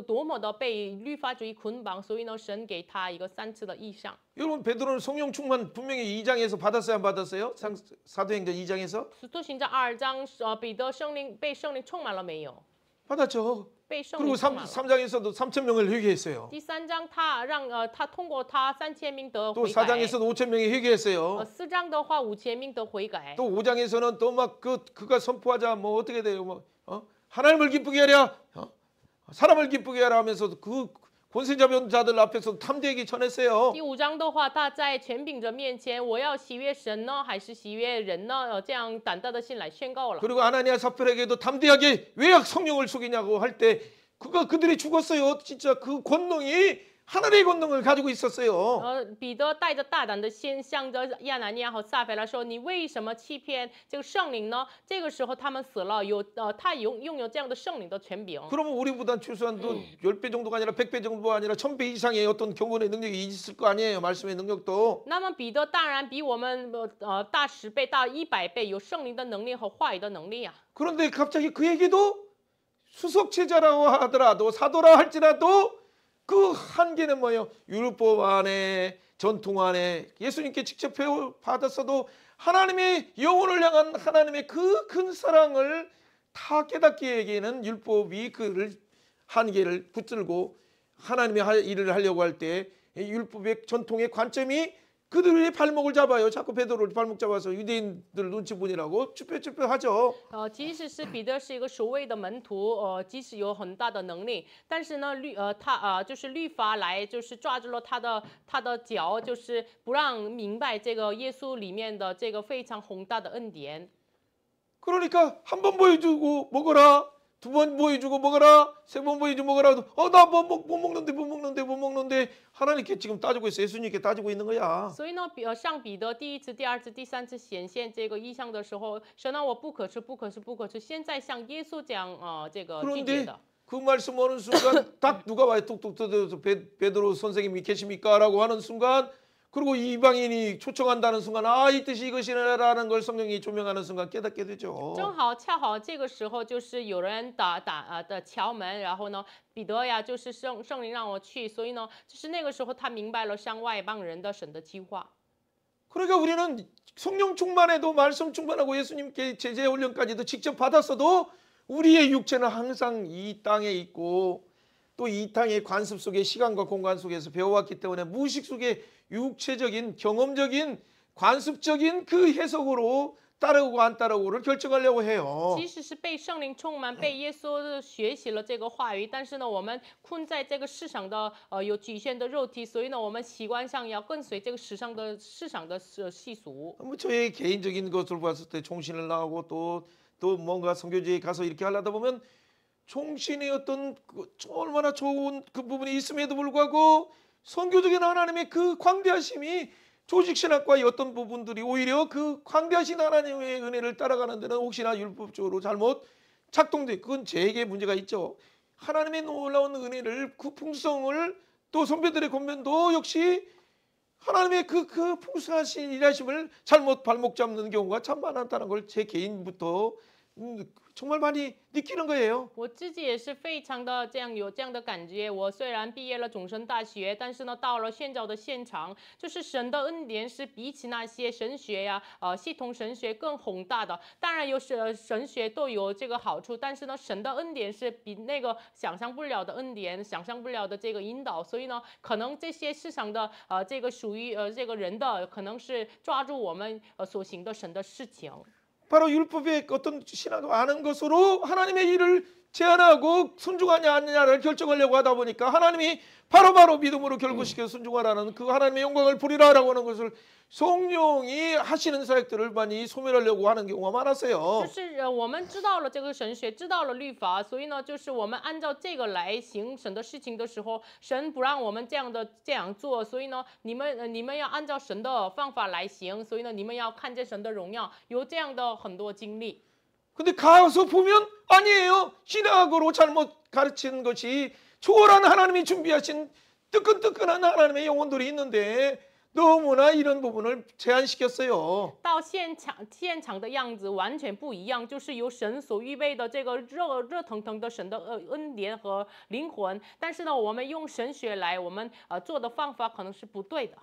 多么的被律法主义捆绑，所以呢，神给他一个3次的异象。 여러분 베드로는 성령 충만 분명히 2장에서 받았어요, 안 받았어요? 사도행전 2장에서? 使徒行传2章，彼得被圣灵充满了没有？ 받았죠. 被圣 그리고 灵充满了。 3장에서도 3,000명을 회개했어요. 第3章他通过他3000名得 또 悔改。 4장에서도 5,000명이 회개했어요. 4章的话5000名得悔改。 또 5장에서는 또 막 그가 선포하자 뭐 어떻게 돼요? 하나님을 기쁘게 하랴, 사람을 기쁘게 하라 하면서 그 권세자들 앞에서 탐대하게 전했어요. 第5章的话，他在权柄者面前，我要喜悦神呢，还是喜悦人呢？这样胆大的心来宣告了。 그리고 아나니아 삽비라에게도 담대하게 왜 성령을 속이냐고 할 때 그들이 죽었어요. 진짜 그 권능이 하늘의 권능을 가지고 있었어요. 彼得带着大胆的心，向着亚拿尼亚和撒腓来说：“你为什么欺骗这个圣灵呢？”这个时候他们死了，他拥有这样的圣灵的权柄。 그러면 우리보다 최소한도 10배 정도가 아니라 100배 정도가 아니라 1000배 이상의 어떤 경건의 능력이 있을 거 아니에요. 말씀의 능력도. 那么彼得当然比我们大10倍、大100倍，有圣灵的能力和话语的能力啊。 그런데 갑자기 그에게도 수석 제자라고 하더라도 사도라 할지라도 그 한계는 뭐예요? 율법 안에 전통 안에 예수님께 직접 배워 받았어도 하나님의 영혼을 향한 하나님의 그 큰 사랑을 다 깨닫기에는 율법이 그를 한계를 붙들고 하나님의 일을 하려고 할 때 율법의 전통의 관점이 그들의 발목을 잡아요. 자꾸 베드로를 발목 잡아서 유대인들 눈치 보니라고 쭈뼛쭈뼛하죠. 即使是彼得是一个守卫的门徒，即使有很大的能力，但是呢，就是律法来，就是抓住了他的脚，就是不让明白这个耶稣里面的这个非常宏大的恩典。 그러니까 한 번 보여주고 먹어라, 두 번 보여주고 먹어라, 세 번 보여주고 먹어라. 나 못 먹는데 하나님께 지금 따지고 있어. 예수님께 따지고 있는 거야. 所以呢，上彼得第一次、第二次、第三次显现这个异象的时候，神让我不可吃，不可吃，不可吃。现在向耶稣讲，这个拒绝 그런데 的。 그 말씀 오는 순간 딱 누가 와요? 뚝뚝 뜯어서 베드로 선생님이 계십니까? 라고 하는 순간 그리고 이방인이 초청한다는 순간 이 뜻이 이것이라는 걸 성령이 조명하는 순간 깨닫게 되죠. 正好恰好这个时候就是有人的敲门，然后呢，彼得呀，就是圣灵让我去，所以呢，就是那个时候他明白了向外邦人的神的计划。 그러니까 우리는 성령 충만해도 말씀 충만하고 예수님께 제재 훈련까지도 직접 받았어도 우리의 육체는 항상 이 땅에 있고 또 이 땅의 관습 속에 시간과 공간 속에서 배워왔기 때문에 무의식 속에 육체적인 경험적인 관습적인 그 해석으로 따르고 안 따르고를 결정하려고 해요. 即使是被圣灵充满，被耶稣学习了这个话语，但是呢，我们困在这个世上的有局限的肉体，所以呢，我们习惯上要跟随这个世上的习俗。 뭐 저의 개인적인 것을 봤을 때 총신을 나가고 또 뭔가 선교지에 가서 이렇게 하려다 보면 총신의 어떤 얼마나 좋은 그 부분이 있음에도 불구하고 선교적인 하나님의 그 광대하심이 조직 신학과의 어떤 부분들이 오히려 그 광대하신 하나님의 은혜를 따라가는 데는 혹시나 율법적으로 잘못 작동돼 그건 제게 문제가 있죠. 하나님의 놀라운 은혜를 그 풍성을 또 선배들의 권면도 역시 하나님의 그 풍성하신 일하심을 잘못 발목 잡는 경우가 참 많았다는 걸 제 개인부터 정말 많이 느끼는 거예요. 我自己也是非常的有这样的感觉。我虽然毕业了种神大学，但是呢，到了宣教的现场，就是神的恩典是比起那些神学呀、系统神学更宏大的。当然有神学都有这个好处，但是呢，神的恩典是比那个想象不了的恩典，想象不了的这个引导。所以呢，可能这些世上的这个属于这个人的，可能是抓住我们所行的神的事情。 바로 율법의 어떤 신앙도 아는 것으로 하나님의 일을 제한하고 순종하냐 아니냐를 결정하려고 하다 보니까 하나님이 바로바로 믿음으로 결부시켜 순종하라는 그 하나님의 영광을 보리라라고 하는 것을 성령이 하시는 사역들을 많이 소멸하려고 하는 경우가 많았어요. 就是我们知道了这个神学，知道了律法，所以呢，就是我们按照这个来行神的事情的时候，神不让我们这样做，所以呢，你们要按照神的方法来行，所以呢，你们要看见神的荣耀，有这样的很多经历。 근데 가서 보면 아니에요. 신학으로 잘못 가르친 것이 초월한 하나님이 준비하신 뜨끈뜨끈한 하나님의 영혼들이 있는데 너무나 이런 부분을 제한시켰어요. 到现场的样子完全不一样，就是由神所预备的这个热腾腾的神的恩典和灵魂。但是呢，我们用神学来，我们做的方法可能是不对的。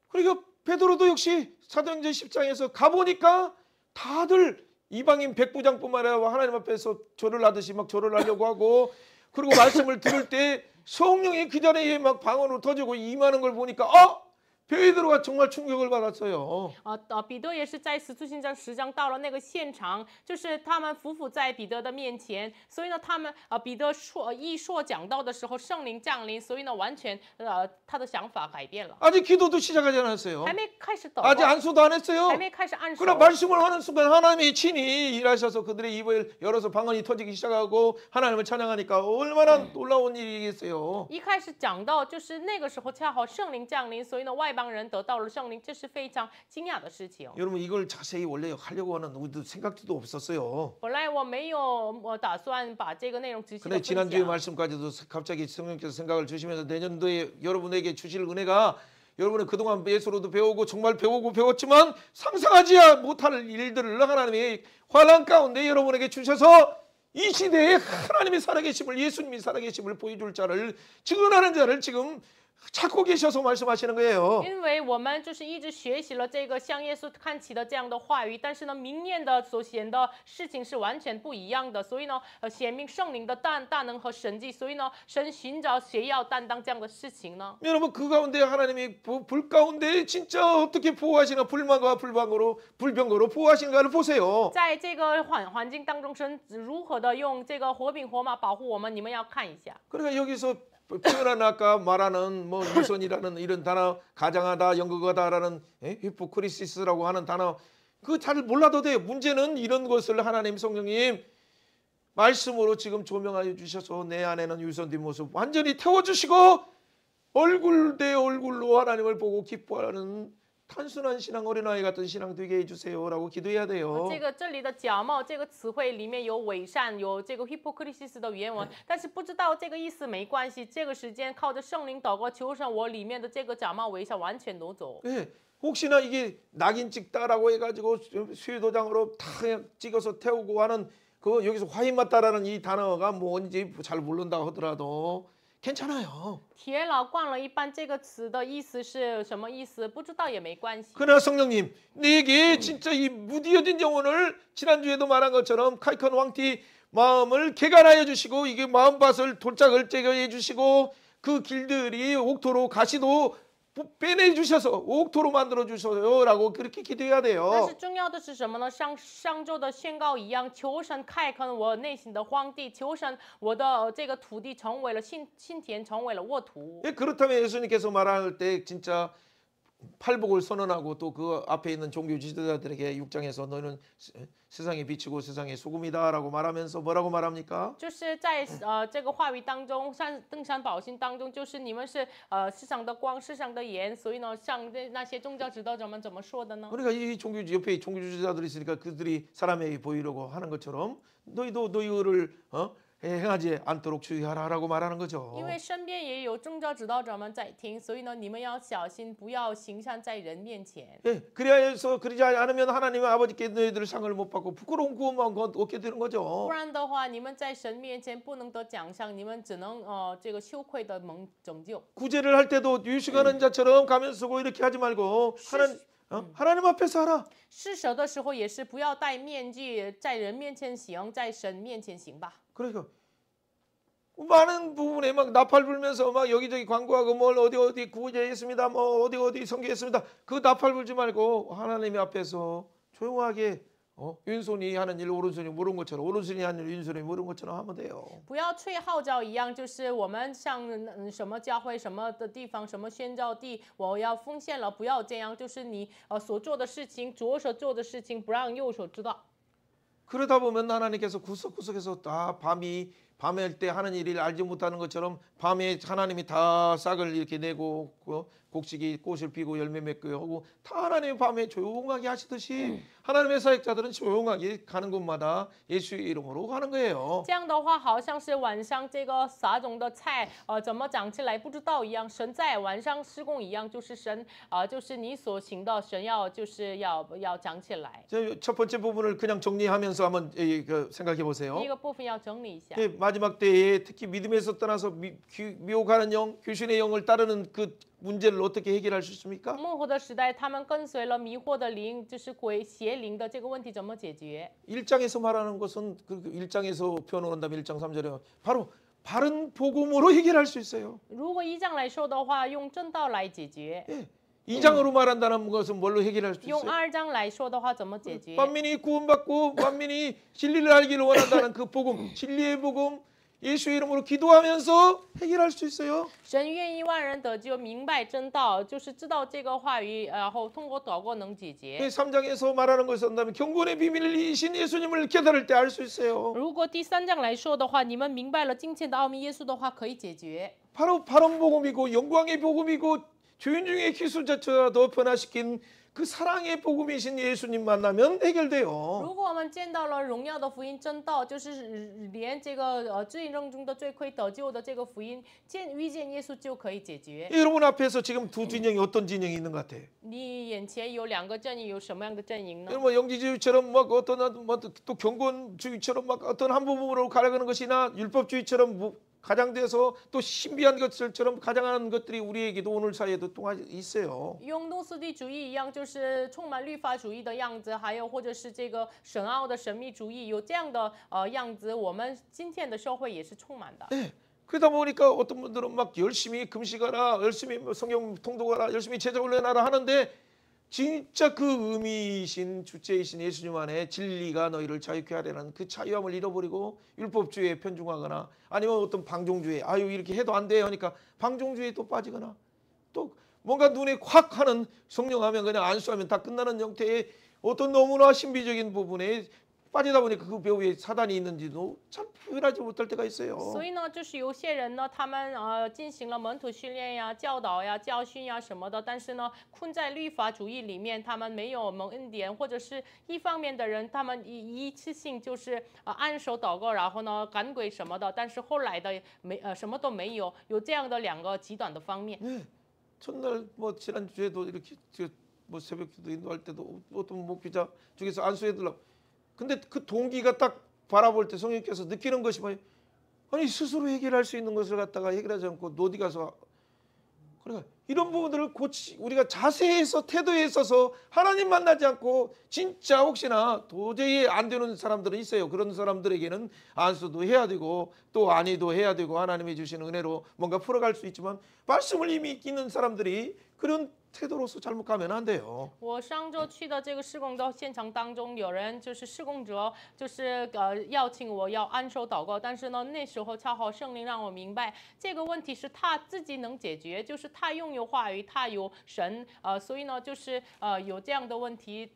그러니까 베드로도 역시 사도행전 10장에서 가보니까 다들 이방인 백부장뿐만 아니라 하나님 앞에서 절을 하듯이 막 절을 하려고 하고 그리고 말씀을 들을 때 성령이 그 자리에 막 방언으로 터지고 임하는 걸 보니까 베드로가 정말 충격을 받았어요. 彼得也是在使徒行传10章到了那个现场，就是他们夫妇在彼得的面前，所以呢，彼得一说讲道的时候，圣灵降临，所以呢，完全他的想法改变了。 아직 기도도 시작하지 않았어요. 还没开始祷 아직 告， 안수도 안 했어요. 还没开始按手。 그러나 말씀을 하는 순간 하나님이 친히 일하셔서 그들의 입을 열어서 방언이 터지기 시작하고 하나님을 찬양하니까 얼마나 놀라운 일이겠어요. 一开始讲到就是那个时候恰好圣灵降临，所以呢外邦人得到了圣灵，这是非常惊讶的事情。 여러분 이걸 자세히 원래 하려고 하는 우리도 생각도 없었어요. 本来我没有打算把这个内容仔细的 근데 分 지난주에 享。 말씀까지도 갑자기 성령께서 생각을 주시면서 내년도에 여러분에게 주실 은혜가 여러분은 그동안 예수로도 배우고 정말 배웠지만 상상하지 못할 일들을 하나님이 환난 가운데 여러분에게 주셔서 이 시대에 하나님의 살아계심을 예수님이 살아계심을 보여줄 자를 증언하는 자를 지금 찾고 계셔서 말씀하시는 거예요. 因为我们就是一直学习了这个向耶稣看齐的这样的话语，但是呢，明年的所显的事情是完全不一样的，所以呢，显明圣灵的大能和神迹，所以呢，神寻找谁要担当这样的事情呢？ 여러분 그 가운데 하나님이 불 가운데 진짜 어떻게 보호하시나 불만과 불병거로 보호하시는가를 보세요. 在这个环境当中，神如何的用这个火饼火马保护我们？你们要看一下。 그러니까 여기서 표현한 아까 말하는 뭐 유선이라는 이런 단어, 가장하다, 연극하다라는 히포크리시스라고 하는 단어 그거 잘 몰라도 돼요. 문제는 이런 것을 하나님 성령님 말씀으로 지금 조명하여 주셔서 내 안에는 유선된 모습 완전히 태워주시고 얼굴 대 얼굴로 하나님을 보고 기뻐하는 단순한 신앙 어린아이 같은 신앙 되게 해주세요라고 기도해야 돼요. 这里的假冒这个词汇里面有伪善，有这个 hypocrisy 的原文，但是不知道这个意思没关系，这个时间靠着圣灵祷告，求神我里面的这个假冒伪善完全挪走。 네, 혹시나 이게 낙인 찍다라고 해가지고 수유도장으로 다 찍어서 태우고 하는 그 여기서 화인 맞다라는 이 단어가 뭔지 잘 모른다고 하더라도 괜찮아요. 铁老灌了一般这个词的意思是什么意思？不知道也没关系。 그러나 성령님 내게 진짜 이 무디어진 영혼을 지난주에도 말한 것처럼 카이컨 왕티 마음을 개간하여 주시고 이게 마음밭을 돌짝을 제거해 주시고 그 길들이 옥토로 가시도 빼내 주셔서 옥토로 만들어 주셔요라고 그렇게 기도해야 但 돼요. 是重要的是什么呢？像上周的宣告一样，求神开垦我内心的荒地，求神我的这个土地成为了信田，成为了沃土。 예, 그렇다면 예수님께서 말할 때 진짜 팔복을 선언하고 또 그 앞에 있는 종교 지도자들에게 6장에서 너는 세상에 비치고 세상의 소금이다라고 말하면서 뭐라고 말합니까? 就是在这个话语当中，登山宝训当中，就是你们是世上的光，世上的盐，所以呢，像那些宗教指导者们怎么说的呢？ 그러니까 이 종교 옆에 종교 지도자들이 있으니까 그들이 사람에게 보이려고 하는 것처럼 너희도 너희를 행하지 않도록 주의하라라고 말하는 거죠. 因为身边也有宗教指导者们在听，所以呢，你们要小心，不要行善在人面前。 예, 그래서 그러지 않으면 하나님 아버지께 너희들 상을 못 받고 부끄러운 구원만 얻게 되는 不 거죠. 然的话，你们在神面前不能得奖赏，你们只能这个羞愧的蒙拯救。 구제를 할 때도 유식하는 자처럼 가면 쓰고 이렇게 하지 말고 하나님 앞에서 하라. 施舍的时候也是不要戴面具，在人面前行，在神面前行吧。 그러니까 많은 부분에 막 나팔 불면서 막 여기저기 광고하고 뭘 어디 구제했습니다. 뭐 어디 선교했습니다. 그 나팔 불지 말고 하나님 앞에서 조용하게 왼손이 하는 일 오른손이 모르는 것처럼 오른손이 하는 일 왼손이 모르는 것처럼 하면 돼요. 不要吹号角一样，就是我们像什么教会、什么的地方、什么宣教地，我要奉献了，不要这样，就是你所做的事情，左手做的事情，不让右手知道。 그러다 보면 하나님께서 구석구석에서 다 밤에 때 하는 일을 알지 못하는 것처럼 밤에 하나님이 다 싹을 이렇게 내고 곡식이 꽃을 피고 열매 맺고 하고 다 하나님이 밤에 조용하게 하시듯이 하나님의 사역자들은 조용하게 가는 곳마다 예수의 이름으로 가는 거예요. 这样的话，好像是晚上这个撒种的菜，怎么长起来不知道一样。神在晚上施工一样，就是神就是你所行的，神就是要长起来。 첫 번째 부분을 그냥 정리하면서 한번 생각해 보세요. 第一个部分要整理一下。 마지막 때에 특히 믿음에서 떠나서 미혹하는 영, 귀신의 영을 따르는 그 문제를 어떻게 해결할 수 있습니까? 幕后的时代，他们跟随了迷惑的灵，就是邪灵的这个问题怎么解决？ 1장에서 말하는 것은 그 1장에서 표현을 한다면 1장 3절에 바로 바른 복음으로 해결할 수 있어요. 如果1章来说的话，用正道来解决； 예. 2장으로 말한다는 것은 뭘로 해결할 수 用 있어요? 2章来说的话，怎么解决？ 만민이 구원받고 만민이 진리를 알기를 원한다는 그 복음, 진리의 복음 예수의 이름으로 기도하면서 해결할 수 있어요. 神愿意万人得救，明白真道，就是知道这个话语，然后通过祷告能解决。 3장에서 말하는 것을 한다면 경건의 비밀이신 예수님을 깨달을 때 알 수 있어요. 如果第3章来说的话，你们明白了金钱的奥秘，耶稣的话可以解决。 바로 바른 복음이고 영광의 복음이고 주인 중에 기술자처럼 더 변화시킨 그 사랑의 복음이신 예수님 만나면 해결돼요. 如果我们见到了荣耀的福音真道，就是连这个罪人中的罪魁得救的这个福音，遇见耶稣就可以解决。 여러분 앞에서 지금 두 진영이 어떤 진영이 있는 것 같아? 你眼前有2个阵营，有什么样的阵营呢？ 뭐 영지주의처럼 막 어떤 뭐또 경건주의처럼 막 어떤 한 부분으로 가려가는 것이나 율법주의처럼 가장돼서 또 신비한 것들처럼 가장하는 것들이 우리에게도 오늘 사이에도 또 있어요. 用诺斯底主义一样，就是充满律法主义的样子，还有或者是这个深奥的神秘主义，有这样的样子，我们今天的社会也是充满的。 네. 그러다 보니까 어떤 분들은 막 열심히 금식하라, 열심히 성경 통독하라, 열심히 제자 훈련하라 하는데 진짜 그 의미이신 주체이신 예수님 안에 진리가 너희를 자유케 하려는 그 자유함을 잃어버리고 율법주의에 편중하거나 아니면 어떤 방종주의 아유 이렇게 해도 안 돼요 하니까 방종주의에 또 빠지거나 또 뭔가 눈에 확 하는 성령하면 그냥 안수하면 다 끝나는 형태의 어떤 너무나 신비적인 부분에 빠지다 보니까 그 배후에 사단이 있는지도 참 표현하지 못할 때가 있어요. 所以呢，就是有些人呢，他们进行了门徒训练呀、教导呀、教训呀什么的，但是呢，困在律法主义里面，他们没有蒙恩典，或者是一方面的人，他们一次性就是按手祷告，然后呢赶鬼什么的，但是后来的什么都没有，有这样的2个极端的方面。 네. 첫날 뭐 지난주에도 이렇게 뭐 새벽기도 인도할 때도 어떤 목회자 중에서 안수해달라고 근데 그 동기가 딱 바라볼 때 성령께서 느끼는 것이 뭐예요? 아니 스스로 해결할 수 있는 것을 갖다가 해결하지 않고 어디 가서 그러니까 이런 부분들을 우리가 자세에서 태도에 있어서 하나님 만나지 않고 진짜 혹시나 도저히 안 되는 사람들은 있어요. 그런 사람들에게는 안수도 해야 되고 또 안의도 해야 되고 하나님이 주시는 은혜로 뭔가 풀어갈 수 있지만 말씀을 이미 있는 사람들이 그런 태도로서 잘못 가면 안 돼요. 我上周去的这个施工的现场当中，有人就是施工者，就是邀请我要按手祷告，但是呢，那时候恰好圣灵让我明白，这个问题是他自己能解决，就是他拥有话语，他有神，所以呢，就是有这样的问题，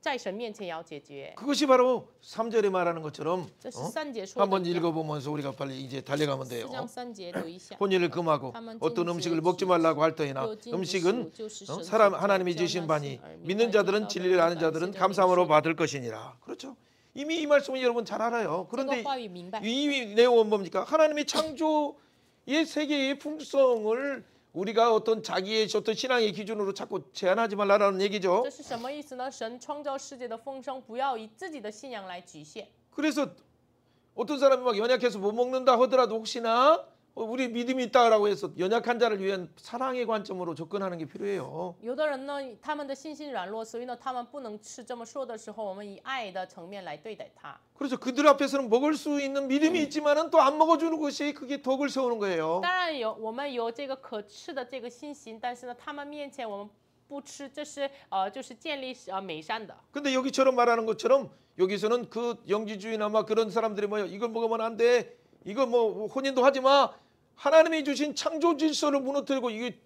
在神面前也要解决。 그것이 바로 3절에 말하는 것처럼 这是3节说的 한번 一样。 읽어보면서 우리가 빨리 이제 달려가면 4 돼요. 章3节读一下。 혼인을 금하고 어떤 음식을 먹지 말라고 할 때나 음식은 사람 하나님이 주신 바니 믿는 자들은 진리를 아는 자들은 감사함으로 받을 것이니라. 그렇죠. 이미 이 말씀은 여러분 잘 알아요. 그런데 이 내용은 뭡니까? 하나님의 창조의 세계의 풍성을 우리가 어떤 자기의 어떤 신앙의 기준으로 자꾸 제한하지 말라라는 얘기죠. 这是什么意思呢？神创造世界的丰盛，不要以自己的信仰来局限。 그래서 어떤 사람이 막 연약해서 못 먹는다 하더라도 혹시나 우리 믿음이 있다라고 해서 연약한 자를 위한 사랑의 관점으로 접근하는 게 필요해요. 有的人呢，他们的信心软弱，所以呢，他们不能吃。这么说的时候，我们以爱的层面来对待他。 그래서 그들 앞에서는 먹을 수 있는 믿음이 있지만은 또 안 먹어주는 것이 그게 덕을 세우는 거예요. 当然有，我们有这个可吃的这个信心，但是呢，他们面前我们不吃，这是就是建立美善的。 근데 여기처럼 말하는 것처럼 여기서는 그 영지주의나 막 그런 사람들이 뭐야 이걸 먹으면 안 돼. 이거 뭐 혼인도 하지 마. 하나님이 주신 창조 질서를 무너뜨리고 이게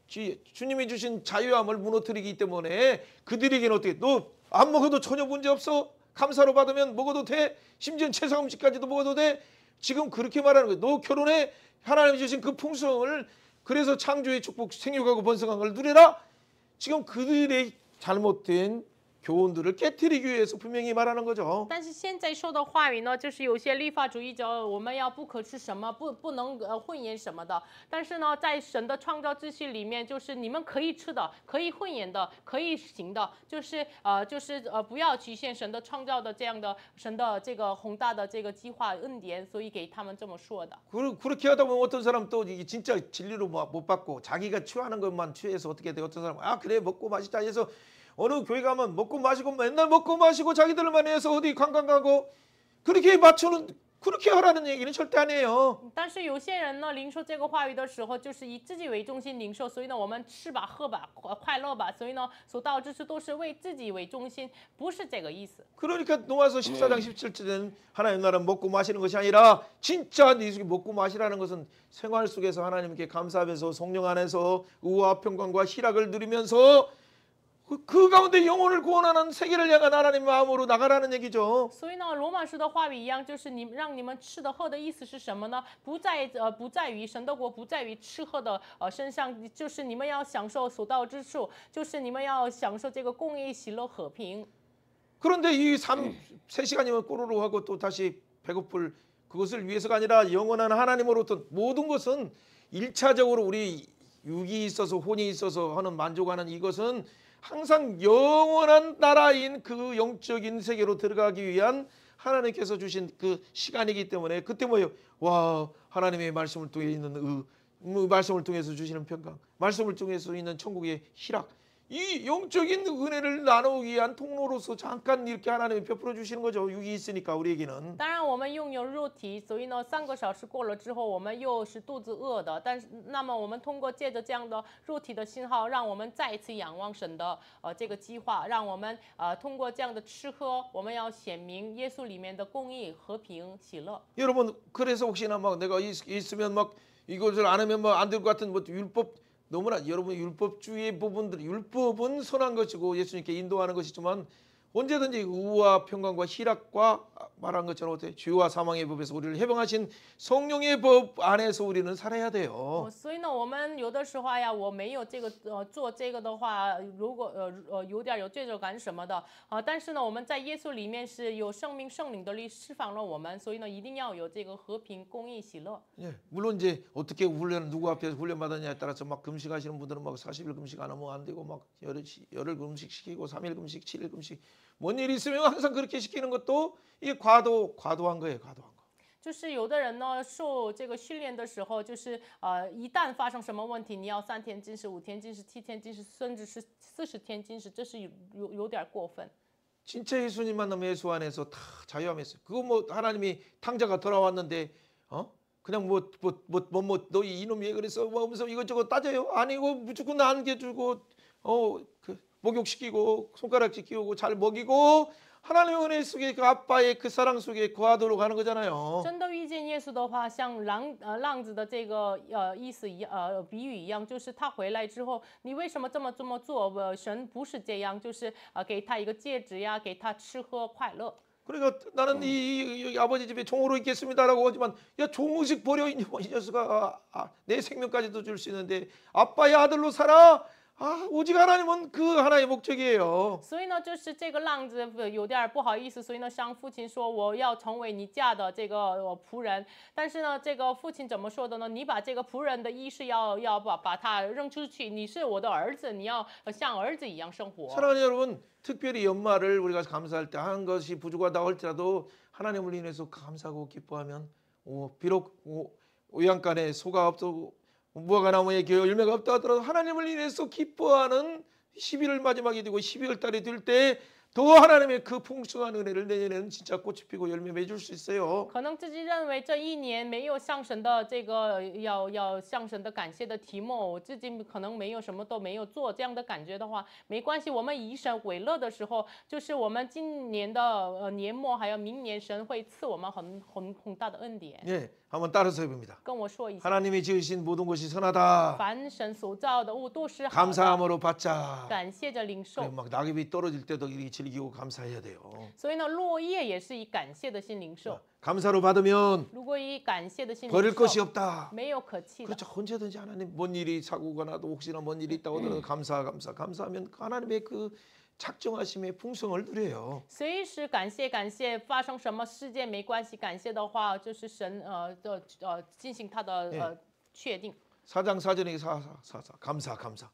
주님이 주신 자유함을 무너뜨리기 때문에 그들에게는 어떻게 너 안 먹어도 전혀 문제 없어. 감사로 받으면 먹어도 돼. 심지어 채소 음식까지도 먹어도 돼. 지금 그렇게 말하는 거예요. 너 결혼해. 하나님이 주신 그 풍성을 그래서 창조의 축복 생육하고 번성한 걸 누려라. 지금 그들의 잘못된 교훈들을 깨트리기 위해서 분명히 말하는 거죠. 但是现在说的话语呢，就是有些律法主义者，我们要不可吃什么，不能混饮什么的。但是呢，在神的创造秩序里面，就是你们可以吃的，可以混饮的，可以行的，就是不要局限神的创造的这样的神的这个宏大的这个计划恩典，所以给他们这么说的。 그렇게 하다 보면 어떤 사람 또 이게 진짜 진리로 못 받고 자기가 취하는 것만 취해서 어떻게 돼? 어떤 사람 아 그래 먹고 마시자 해서 어느 교회 가면 먹고 마시고 맨날 먹고 마시고 자기들만 해서 어디 관광 가고 그렇게 맞추는 그렇게 하라는 얘기는 절대 아니에요. 但是有些人呢，领受这个话语的时候，就是以自己为中心领受，所以呢，我们吃吧、喝吧、快乐吧，所以呢，所到之处都是为自己为中心，不是这个意思。 그러니까 로마서 14장 17절에는 하나님 나라는 먹고 마시는 것이 아니라 진짜 네 먹고 마시라는 것은 생활 속에서 하나님께 감사하면서 성령 안에서 의와 평강과 희락을 누리면서 그 가운데 영혼을 구원하는 세계를 향한 하나님의 마음으로 나가라는 얘기죠. 所以呢，罗马书的话语一样，就是让你们吃的喝的意思是什么呢？不在于神的国，不在于吃喝的身上，就是你们要享受所到之处，就是你们要享受这个公义、喜乐、和平。 그런데 이 3시간이면 꼬르륵 하고 또 다시 배고플 그것을 위해서가 아니라 영원한 하나님으로부터 모든 것은 1차적으로 우리 육이 있어서 혼이 있어서 하는 만족하는 이것은 항상 영원한 나라인 그 영적인 세계로 들어가기 위한 하나님께서 주신 그 시간이기 때문에 그때 뭐예요? 와, 하나님의 말씀을 통해 있는 말씀을 통해서 주시는 평강, 말씀을 통해서 있는 천국의 희락, 이 영적인 은혜를 나누기 위한 통로로서 잠깐 이렇게 하나님이 베풀어 주시는 거죠. 육이 있으니까 우리에게는. 当然，我们拥有肉体，所以呢，3个小时过了之后，我们又是肚子饿的。但是，那么我们通过借着这样的肉体的信号，让我们再一次仰望神的这个计划，让我们通过这样的吃喝，我们要显明耶稣里面的公义、和平、喜乐。 여러분 그래서 혹시나 막 내가 있으면 막 이것을 안 하면 뭐 안 될 것 같은 뭐 율법 너무나 여러분 율법주의 부분들 율법은 선한 것이고 예수님께 인도하는 것이지만 언제든지 의와 평강과 희락과 말한 것처럼 어때 죄와 사망의 법에서 우리를 해방하신 성령의 법 안에서 우리는 살아야 돼요. 所以呢，我们有的时候呀，我没有这个做这个的话，如果有点有罪恶感什么的但是呢，我们在耶稣里面是有生命圣灵的力释放了我们，所以呢，一定要有这个和平、公义、喜乐。 예, 물론 이제 어떻게 훈련 누구 앞에서 훈련 받았냐에 따라서 막 금식하시는 분들은 막 40일 금식 안 하면 안 되고 막 열흘 금식 시키고 3일 금식, 7일 금식 뭔 일이 있으면 항상 그렇게 시키는 것도 이게 과도한 거예요, 과도한 거. 就是有的人呢，受这个训练的时候，就是一旦发生什么问题，你要3天禁食、5天禁食、7天禁食，甚至是40天禁食，这是有点过分。 진짜 예수님 만나면 예수 안에서 다 자유함했어요. 그거 뭐 하나님이 탕자가 돌아왔는데 그냥 너희 이놈이 왜 그래서 뭐 하면서 이것저것 따져요? 아니고 무조건 안겨주고 그 목욕시키고 손가락질 끼우고 잘 먹이고 하나님의 은혜 속에 그 아빠의 그 사랑 속에 거하도록 하는 거잖아요. 真的遇见耶稣的话，像浪子的这个意思一样，比喻一样，就是他回来之后，你为什么这么做？神不是这样，就是给他一个戒指呀，给他吃喝快乐。 그러니까 나는 이 아버지 집에 종으로 있겠습니다라고 하지만 야 종의식 버려 이 녀석아 내 생명까지도 줄 수 있는데 아빠의 아들로 살아. 오직 하나님은 그 하나의 목적이에요. 所以呢，就是这个浪子有点不好意思，所以呢，向父亲说我要成为你家的这个仆人。但是呢，这个父亲怎么说的呢？你把这个仆人的意识要把他扔出去，你是我的儿子，你要像儿子一样生活。 사랑하는 여러분, 특별히 연말을 우리가 감사할 때 한 것이 부족하다 할지라도 하나님을 인해서 감사하고 기뻐하면 비록 오양간에 소가 없고 무화과 나무에 열매가 없다 하더라도 하나님을 인해서 기뻐하는 11월 마지막이 되고 12월 달이 될 때 더 하나님의 그 풍성한 은혜를 내년에는 진짜 꽃이 피고 열매 맺을 수 있어요. 可能自己认为这一年没有向神的这个要向神的感谢的题目，我自己可能没有什么都没有做这样的感觉的话，没关系。我们以神为乐的时候，就是我们今年的年末还有明年，神会赐我们很大的恩典。 예, 한번 따라서 해봅니다. 跟我说一下， 하나님이 지으신 모든 것이 선하다. 凡神所造的物都是好的， 감사함으로 받자. 感谢着领受。 막 낙엽이 떨어질 때도 이렇게 즐기고 감사해야 돼요. 所以呢，落叶也是以感谢的心领受。 감사로 받으면 如果以感谢的心 버릴 领 것이 受， 없다. 没有可弃的。 그렇죠. 언제든지 하나님 뭔 일이 사고가 나도 혹시나 뭔 일이 있다고 하더라도 감사하면 하나님의 그 작정하심의 풍성을 누려요. 随时感谢，发生什么事件没关系，感谢的话就是神进行他的确定。 사장 사전에 감사.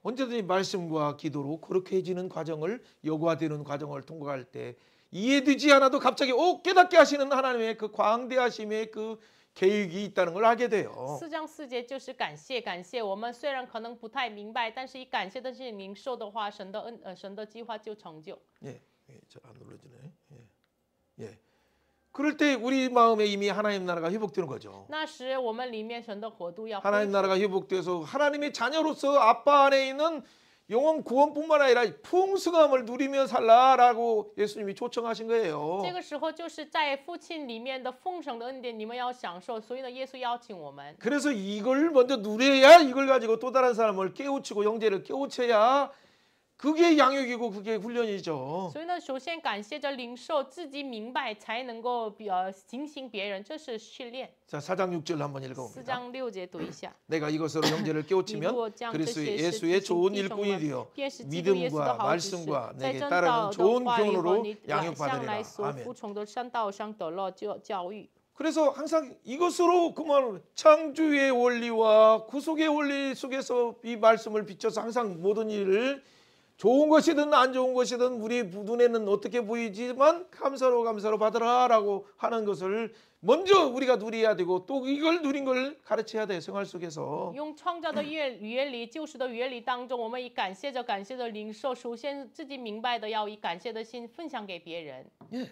언제든지 말씀과 기도로 거룩해지는 과정을 여호와되는 과정을 통과할 때 이해되지 않아도 갑자기 깨닫게 하시는 하나님의 그 광대하심의 그 계획이 있다는 걸 알게 돼요. 4章4节就是感谢。我们虽然可能不太明白，但是以感谢的心领受的话，神的计划就成就。 예, 잘 안 눌러지네. 예. 그럴 때 우리 마음에 이미 하나님 나라가 회복되는 거죠. 那时我们里面神的国度要恢 하나님 复 나라가 회복돼서 하나님의 자녀로서 아빠 안에 있는 영원 구원뿐만 아니라 풍성함을 누리며 살라라고 예수님이 초청하신 거예요. 这个时候就是在父亲里面的丰盛的恩典，你们要享受。所以呢，耶稣邀请我们。 그래서 이걸 먼저 누려야 이걸 가지고 또 다른 사람을 깨우치고 형제를 깨우쳐야 그게 양육이고 그게 훈련이죠. 所以呢，首先感谢着领受，自己明白才能够警醒别人，这是训练。 자, 4장 6절 한번 4 읽어봅니다. 章6节读一下。 내가 이것으로 형제를 你 깨우치면 若将这 그리스도 些事 예수의 提醒 좋은 弟兄 일꾼이 们， 되어 便是基督耶稣的 믿음과 好执事， 말씀과 在 내게 真 따르는 道的 좋은 话语和 교훈으로 你向 양육받으리라. 来所 아멘. 服从的善道上得了教育。 그래서 항상 이것으로 그만 창조의 원리와 구속의 원리 속에서 이 말씀을 비춰서 항상 모든 일을 좋은 것이든 안 좋은 것이든 우리 눈에는 어떻게 보이지만 감사로 받으라라고 하는 것을 먼저 우리가 누려야 되고 또 이걸 누린 걸 가르쳐야 돼 생활 속에서. 用创造的原理、救赎的原理当中，我们以感谢着领受，首先自己明白的要以感谢的心分享给别人， 예.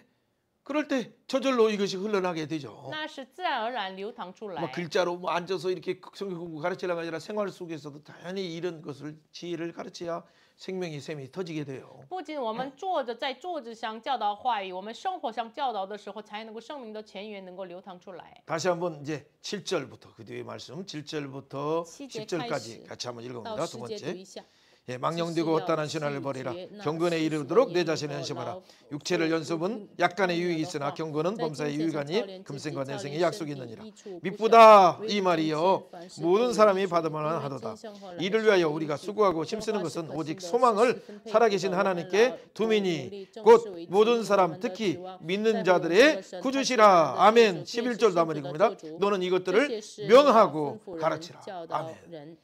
그럴 때 저절로 이것이 흘러나게 되죠. 那是自然而然流淌出 뭐 来。 글자로 뭐 앉아서 이렇게 성경 공부 가르치려가 아니라 생활 속에서도 당연히 이런 것을 지혜를 가르쳐야 생명의 샘이 터지게 돼요. 不仅我们在坐着上教导话语，我们生活上教导的时候，才能够生命的泉源能够流淌出来。 다시 한번 이제 7절부터 그 뒤에 말씀 7절부터 7절 10절까지 같이 한번 到 읽어봅니다. 두 10节读 번째. 一下。 예, 망령되고 헛단한 신화를 버리라. 경건에 이르도록 내 자신을 연습하라. 육체를 연습은 약간의 유익이 있으나 경건은 범사의 유익하니 금생과 내생의 약속이 있느니라. 미쁘다 이 말이여 모든 사람이 받을만한 하도다. 이를 위하여 우리가 수고하고 힘쓰는 것은 오직 소망을 살아계신 하나님께 두미니 곧 모든 사람 특히 믿는 자들의 구주시라. 아멘. 11절도 한번 읽습니다. 너는 이것들을 명하고 가르치라. 아멘.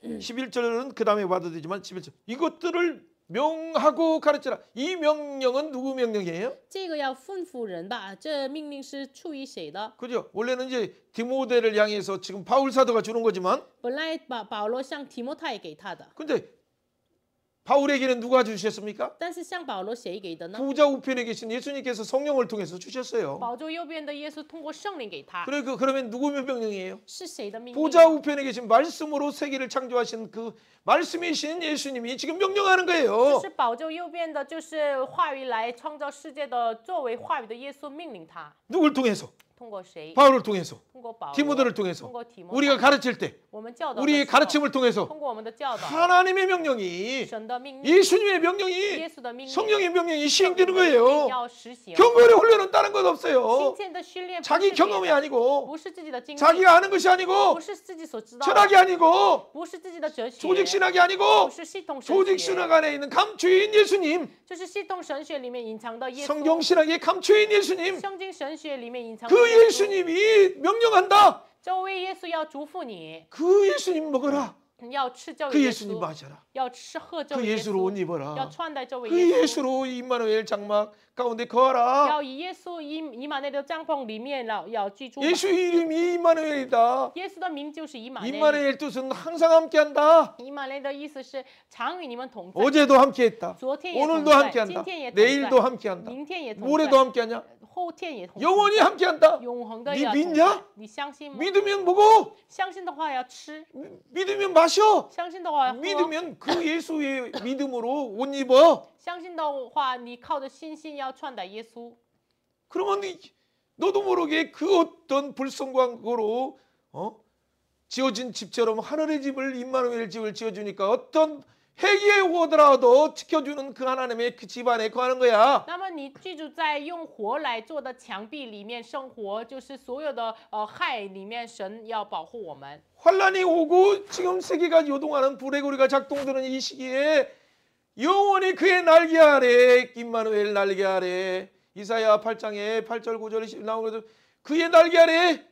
11절은 그 다음에 봐도 되지만 11절 이것들을 명하고 가르치라. 이 명령은 누구 명령이에요? 这个要吩咐人吧，这命令是出于谁的？ 그죠? 원래는 이제 디모데를 향해서 지금 바울 사도가 주는 거지만 本来保罗向提摩太给他的， 근데 바울에게는 누가 주셨습니까? 但是向保罗谁给的呢？ 부자 우편에 계신 예수님께서 성령을 통해서 주셨어요. 保州右边的耶稣通过圣灵给他， 그러면 누구 명령이에요? 是谁的命令？ 부자 우편에 계신 말씀으로 세계를 창조하신 그 말씀이신 예수님이 지금 명령하는 就 거예요. 是保州右边的，就是话语来创造世界的，作为话语的耶稣命令他， 누굴 통해서? 通过谁？ 바울을 통해서. 通过保罗， 디모데를 通 통해서. 过提摩 우리가 太， 가르칠 때 我们教导的 우리의 时候 가르침을 통해서 通过我们的教导， 하나님의 명령이 神的命令， 예수님의 명령이 耶稣的命令， 성령의 명령이 圣灵 시행되는 的命令 거예요. 要实行。 경건의 훈련은 다른 것 없어요. 今天的训练不是 자기 别 경험이 的， 아니고 不是自己的经历， 자기가 아는 것이 아니고 不是自己所知道的， 철학이 아니고 不是自己的哲学， 조직 신학이 不 아니고 是系统神 조직 学， 신학 안에 있는 감추인 예수님, 就是系统神学里面隐藏的耶 성경 稣， 신학의 감추인 예수님, 圣经神学里面隐藏的 그 耶稣。 예수님이 명령한다. 这位耶稣要嘱咐你， 그 예수님 먹어라. 你要吃这 그 位耶 예수님 稣， 마셔라. 要吃喝这 그 位耶 예수로 옷 稣，要 입어라. 穿戴这位 그 耶稣， 예수로 임마누엘 장막 가운데 거하라. 要以耶稣以马内的帐篷里面要居住吧。 예수 이름이 임마누엘이다. 耶稣的名就是以马内。 임마누엘 뜻은 항상 함께한다. 以马内的意思是常与你们同在， 어제도 함께했다. 昨天也同 오늘도 在， 함께한다. 今天也同在， 내일도 함께한다. 明天也同 모레도 在， 함께하냐? 后天也同在， 영원히 함께한다. 永恒的 니 要同 믿냐 在。你相信吗？ 믿으면 먹어. 相信的话要吃， 믿으면 마셔. 相信的话要喝， 믿으면 그 예수의 믿음으로 옷 입어. 相信的话你靠着信心要穿戴耶稣。 그러면 너도 모르게 그 어떤 불성광고로 지어진 집처럼 하늘의 집을 임마누엘 집을 지어주니까 어떤 해기에 오더라도 지켜주는 그 하나님의 그 집안에 거하는 거야. 那么你记住，在用火来做的墙壁里面生活，就是所有的害里面，神要保护我们。 환란이 오고 지금 세계가 요동하는 불의 고리가 작동되는 이 시기에 영원히 그의 날개 아래 임마누엘 날개 아래 이사야 8장에 8절 9절이 나오거든. 그의 날개 아래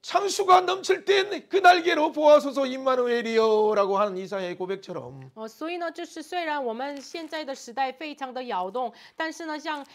창수가 넘칠 때 그 날개로 보아소서 임마누엘이여라고 하는 이사야의 고백처럼 所以呢，就是虽然我们现在的时代非常的摇动，但是呢，像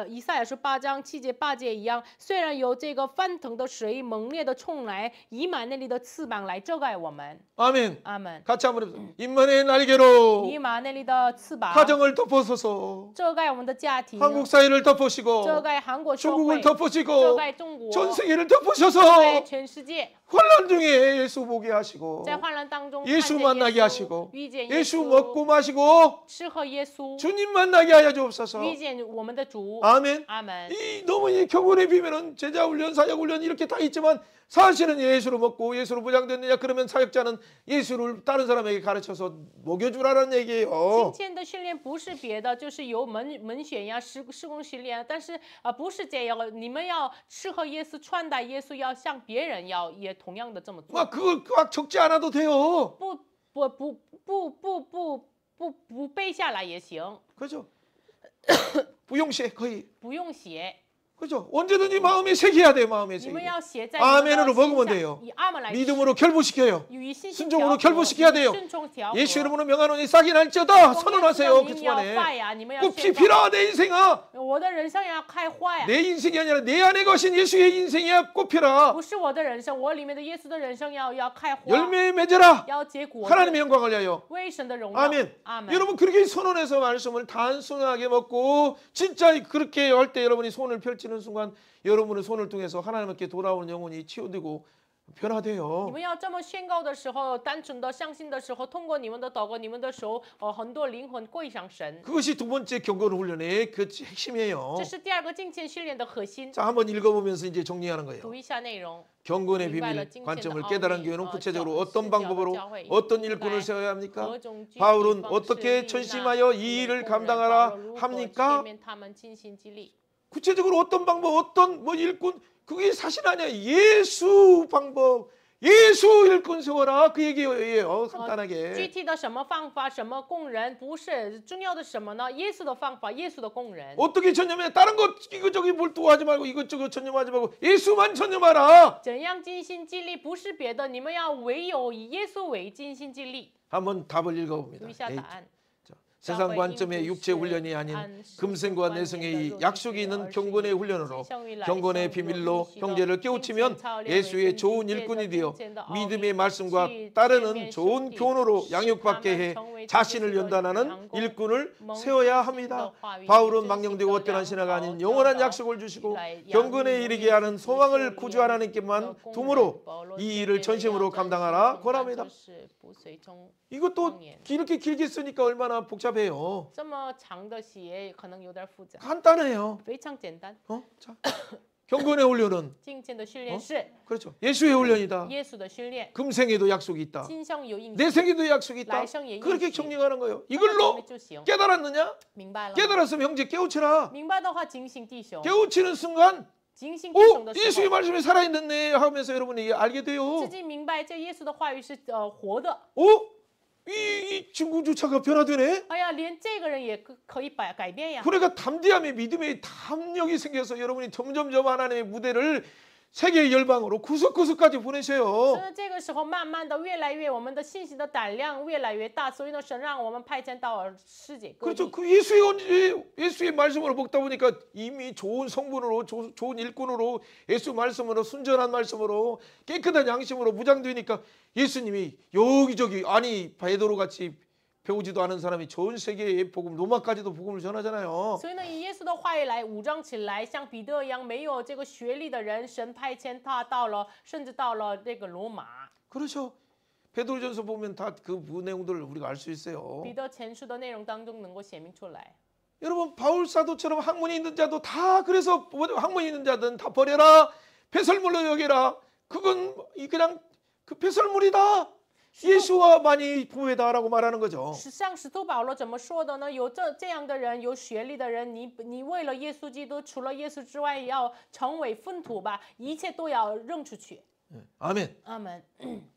以赛亚书8章7节8节一样，虽然有这个翻腾的水、猛烈的冲来，以马内利的翅膀来遮盖我们。 아멘. 阿门。 같이 한번 해보세요. 임마누엘 날개로 以马内利的翅膀 가정을 덮어서서 遮盖我们的家庭， 한국 사회를 遮 덮으시고 盖韩国社 중국을 会，遮 덮으시고 盖中国， 전 세계를 遮盖 덮으셔서 全世界。 환난 중에 예수 보게 하시고 在患难当中 예수 看见 만나게 耶稣 하시고 遇见耶 예수 稣 먹고 마시고 吃喝耶稣 주님 만나게 하여 주옵소서. 遇见我们的主 아멘. 阿门 너무 이 경건의 비밀은 제자 훈련, 사역 훈련 이렇게 다 있지만 사실은 예수로 먹고 예수로 무장됐느냐 그러면 사역자는 예수를 다른 사람에게 가르쳐서 먹여주라는 今 얘기예요. 天的训练不是别的，就是由门选呀、施工训练，但是不是这样，你们要吃喝耶稣、穿戴耶稣，要像别人也同样的这么做。 막 그걸 막 적지 않아도 돼요. 不背下来也行， 그죠? 부용시에 거의 不用写， 그죠? 언제든지 마음에 새겨야 돼요. 마음에 你们 새겨. 要写在你们的 아멘으로 心 먹으면 上 돼요 以阿门来吃， 믿음으로 결부시켜요. 与信心 순종으로 调和 결부시켜야 돼요. 顺从调和。 예수 이름으로 명하노니 싹이 날지어다 奉 선언하세요. 耶稣的 그 名要 순간에 发芽，你们要 꽃이 宣告 피라 내 인생아. 我的人生要开花呀， 내 인생이 아니라 내 안에 거신 예수의 인생이야 꽃피라. 不是我的人生，我里面的耶稣的人生要开花， 열매 맺어라. 要结果子， 하나님의 영광을 위하여. 为神的荣耀。 아멘. 阿门。 여러분 그렇게 선언해서 말씀을 단순하게 먹고 진짜 그렇게 할 때 여러분이 손을 펼치는 순간 여러분의 손을 통해서 하나님께 돌아오는 영혼이 치유되고 你 변화돼요. 们要这么宣告的时候，单纯的相信的时候，通过你们的祷告、你们的手，很多灵魂归向神。 그것이 두 번째 경건 훈련의 그 핵심이에요. 这是第二个敬虔训练的核心。 자, 한번 읽어보면서 이제 정리하는 거예요. 读一下内容。 경건의 비밀 민발의 관점을 찡찡의 깨달은 아우미, 교회는 구체적으로 저, 어떤 방법으로 신자의 어떤 교회, 일꾼을 세워야 합니까? 何种具体 바울은 方式 어떻게 立那 전심하여 이 일을 工人 감당하라 保罗如何 합니까? 前面他们尽心尽力。 구체적으로 어떤 방법, 어떤 뭐 일꾼 그게 사실 아니야. 예수 방법, 예수 일꾼 세워라 그 얘기예요. 具 간단하게. 体的什么方法、什么工人，不是重要的什么呢？耶稣的方法，耶稣的工人。 어떻게 전념해? 다른 것 이것저것 몰두하지 말고 이것저것 전념하지 말고 예수만 전념하라. 怎样尽心尽力？不是别的，你们要唯有以耶稣为尽心尽力。 한번 답을 읽어봅니다. 读一下答案。 세상 관점의 육체 훈련이 아닌 금생과 내성의 이 약속이 있는 경건의 훈련으로 경건의 비밀로 형제를 깨우치면 예수의 좋은 일꾼이 되어 믿음의 말씀과 따르는 좋은 교훈으로 양육받게 해 자신을 연단하는 일꾼을 세워야 합니다. 바울은 망령되고 어떠한 신화가 아닌 영원한 약속을 주시고 경건에 이르게 하는 소망을 구주 하나님께만 두므로 이 일을 전심으로 감당하라 권합니다. 이것도 이렇게 길게 쓰니까 얼마나 복잡해요. 这么长的写可能有点复杂， 간단해요. 非常简单。 자, 경건의 훈련은 敬虔的训练是 그렇죠. 예수의 훈련이다. 耶稣的训练， 금생에도 약속이 있다. 今生有应许， 내 생에도 약속이 있다. 来生也应 그렇게 许。 정리하는 거예요. 这么 이걸로 准备就行， 깨달았느냐? 明白了吗？ 깨달았으면 형제 깨우치라. 明白的话，警醒弟兄， 깨우치는 순간 警醒弟兄 오! 的时 예수의 候， 말씀이 살아있네 하면서 여러분이 알게 돼요. 自己明白这耶稣的话语是活的。 오? 이 친구조차가 변화되네? 哎呀，连这个人也可以改变呀。 그러니까 담대함의 믿음의 담력이 생겨서 여러분이 점점점 하나님의 무대를 세계의 열방으로 구석구석까지 보내셔요. 所以这个时候，慢慢的，越来越我们的信心的胆量越来越大，所以呢，神让我们派遣到世界各 그렇죠. 地。 그 예수의 말씀으로 먹다 보니까 이미 좋은 성분으로 좋은 일꾼으로 예수 말씀으로 순전한 말씀으로 깨끗한 양심으로 무장되니까 예수님이 여기저기 아니 베드로 같이 배우지도 않은 사람이 전 세계의 복음 로마까지도 복음을 전하잖아요. 所以呢，以耶稣的话语来武装起来，像彼得一样没有这个学历的人，神派遣他到了，甚至到了这个罗马。 그렇죠. 베드로전서 보면 다 그 내용들을 우리가 알 수 있어요. 彼得前书的内容当中能够显明出来。 여러분 바울 사도처럼 학문이 있는 자도 다 그래서 학문이 있는 자든 다 버려라. 배설물로 여기라. 그건 그냥 그 배설물이다. 예수와 많이 부회다라고 말하는 거죠. 像使徒保罗怎么说的呢？有这样的人，有学历的人，你为了耶稣基督，除了耶稣之外，也要成为粪土吧，一切都要扔出去。 아멘. 阿门。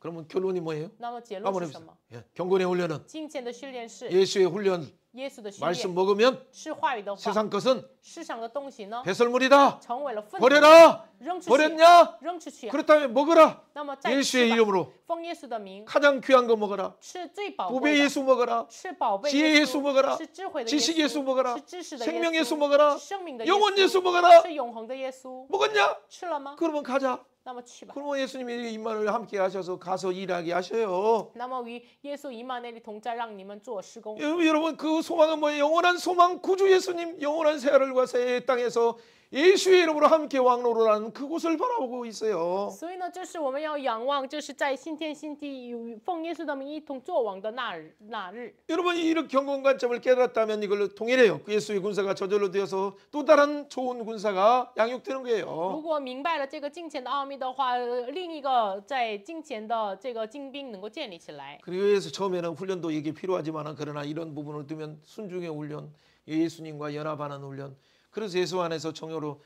그러면 결론이 뭐예요? 那么结论 한번 是什 해보세요. 么？ 예, 경건의 훈련은 金钱的训练是 예수의 훈련 耶稣的训 말씀 练， 먹으면 是话语的话， 세상 것은 世上的东西呢， 배설물이다. 成为了粪土， 버려라. 扔出去， 버렸냐? 扔出去。 그렇다면 먹어라. 那么再 예수의 吃吧， 이름으로 奉耶稣的名， 가장 귀한 거 먹어라. 吃最宝 부배 贵的， 예수 먹어라. 吃宝贝 지혜 耶 예수 稣， 먹어라. 是智慧的 지식 耶 예수 稣， 먹어라. 是知识的 생명 耶 예수 稣， 먹어라. 是生命的 영원 耶 예수 稣， 먹어라. 是永恒的耶稣。 먹었냐? 吃了吗？ 그러면 가자. 那么去吧。 그러면 예수님이 임마누엘 함께 하셔서 가서 일하게 하셔요. 那么与耶稣以马内利同在，让你们做施工。 여러분 그 소망은 뭐예요? 영원한 소망 구주 예수님 영원한 새 하늘과 새 땅에서 예수의 이름으로 함께 왕노로라는 그곳을 바라보고 있어요. 所以呢，这是我们要仰望，这是在新天新地奉耶稣的名一同作王的那日。 여러분이 이런 경건 관점을 깨달았다면 이걸로 동일해요. 예수의 군사가 저절로 되어서 또 다른 좋은 군사가 양육되는 如 거예요. 果明白了这个金钱的奥秘的话，另一个在金钱的这个精兵能够建立起来。 그래서 처음에는 훈련도 이게 필요하지만 그러나 이런 부분을 두면 순종의 훈련, 예수님과 연합하는 훈련. 그래서 예수 안에서 정료로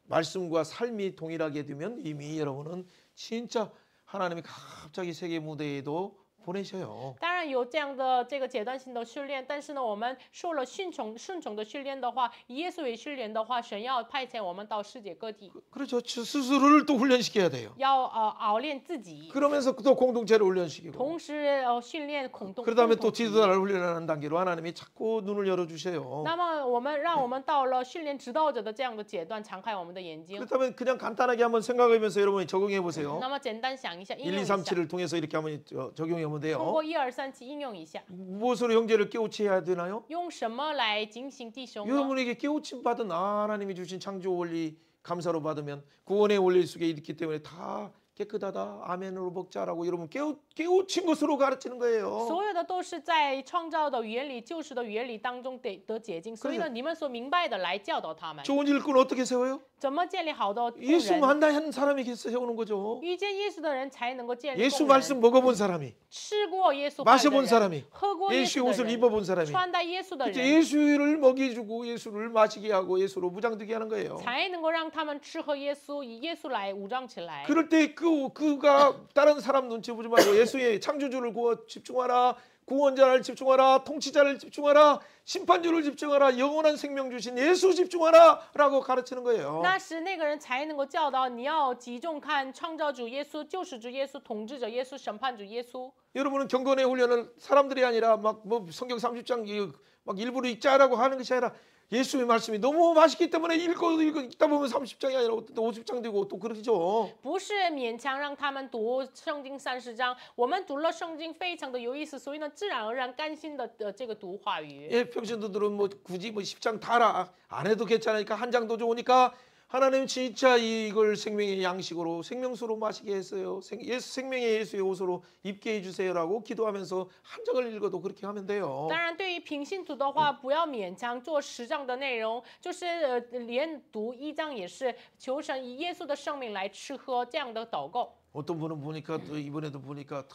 말씀과 삶이 동일하게 되면 이미 여러분은 진짜 하나님이 갑자기 세계 무대에도 보내셔요. 当然有这样的这个阶段性的训练，但是呢，我们受了顺从的训练的话，以耶稣为训练的话，神要派遣我们到世界各地， 그렇죠. 스스로를 또 훈련시켜야 돼요. 要熬练自己， 그러면서 또 공동체를 훈련시키고 同时训练共同。 그 다음에 또 共同体 지도자를 훈련하는 단계로 하나님이 자꾸 눈을 열어주셔요. 那么让我们到了训练指导者的这样的阶段，敞开我们的眼睛。 그렇다면 그냥 간단하게 한번 생각하면서 여러분이 적용해 보세요. 那么简单想一下，应 1, 2, 用一下， 3, 7을 통해서 이렇게 한번 적용해 보면 通 돼요. 过1、2、3、7应用一下， 무엇으로 형제를 깨우치 해야 되나요? 用什么来警醒弟兄呢？ 여러분에게 깨우침 받은 하나님이 주신 창조 원리 감사로 받으면 구원의 원리 속에 있기 때문에 다 깨끗하다 아멘으로 먹자라고 여러분 깨우친 것으로 가르치는 거예요. 所有的都是在创造的原理、救赎的原理当中得洁净。所以呢，你们所明白的来教导他们， 좋은 일꾼 어떻게 세워요? 怎么建立好的工 예수 人。 만나는 사람이 세우는 거죠. 遇见耶稣的人才能够建立 예수 工人。 말씀 먹어본 사람이 吃过耶稣饭的 마셔본 人， 사람이 喝过耶 예수의 稣的 옷을 人， 입어본 사람이 穿戴耶稣的 이제 人， 예수를 먹이주고 예수를 마시게 하고 예수로 무장되게 하는 거예요. 才能够让他们吃喝耶稣，以耶稣来武装起来。 그럴 때 그가 다른 사람 눈치 보지 말고 예수의 창조주를 집중하라. 구원자를 집중하라. 통치자를 집중하라. 심판주를 집중하라. 영원한 생명 주신 예수 집중하라라고 가르치는 거예요. 那时那个人才能够教导你要集中看创造主耶稣、救世主耶稣、统治者耶稣、审判主耶稣。 여러분은 경건의 훈련을 사람들이 아니라 막 뭐 성경 30장 막 일부러 읽자라고 하는 것이 아니라 예수의 말씀이 너무 맛있기 때문에 읽다 보면 30장이 아니라 또 50장 되고 또 그러죠. 不是勉强让他们读圣经30章，我们读了圣经非常的有意思，所以呢，自然而然甘心的这个读话语。 예, 평신도들은 뭐 굳이 뭐 10장 다 안 해도 괜찮으니까 한 장도 좋으니까 하나님 진짜 이걸 생명의 양식으로 생명수로 마시게 했어요. 생명의 예수의 옷으로 입게 해주세요라고 기도하면서 한 장을 읽어도 그렇게 하면 돼요. 当然，对于平信徒的话，不要勉强做10章的内容，就是连读1章也是求神以耶稣的生命来吃喝这样的祷告。 어떤 분은 보니까 또 이번에도 보니까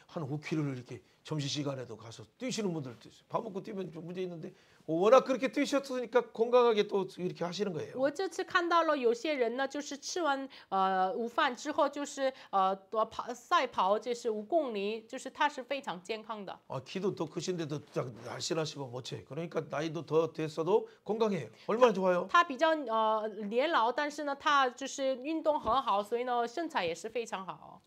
한 5km를 이렇게 점심시간에도 가서 뛰시는 분들도 있어요. 밥 먹고 뛰면 좀 문제 있는데 워낙 그렇게 뛰셨으니까 건강하게 또 이렇게 하시는 거예요. 我这次看到了有些人呢，就是吃完午饭之后，就是赛跑，就是5公里，就是他是非常健康的。 키도 더 크신데도 날씬하시고 멋져요. 그러니까 나이도 더 됐어도 건강해요. 얼마나 좋아요? 他比较年老，但是呢，他就是运动很好，所以呢，身材也是非常好。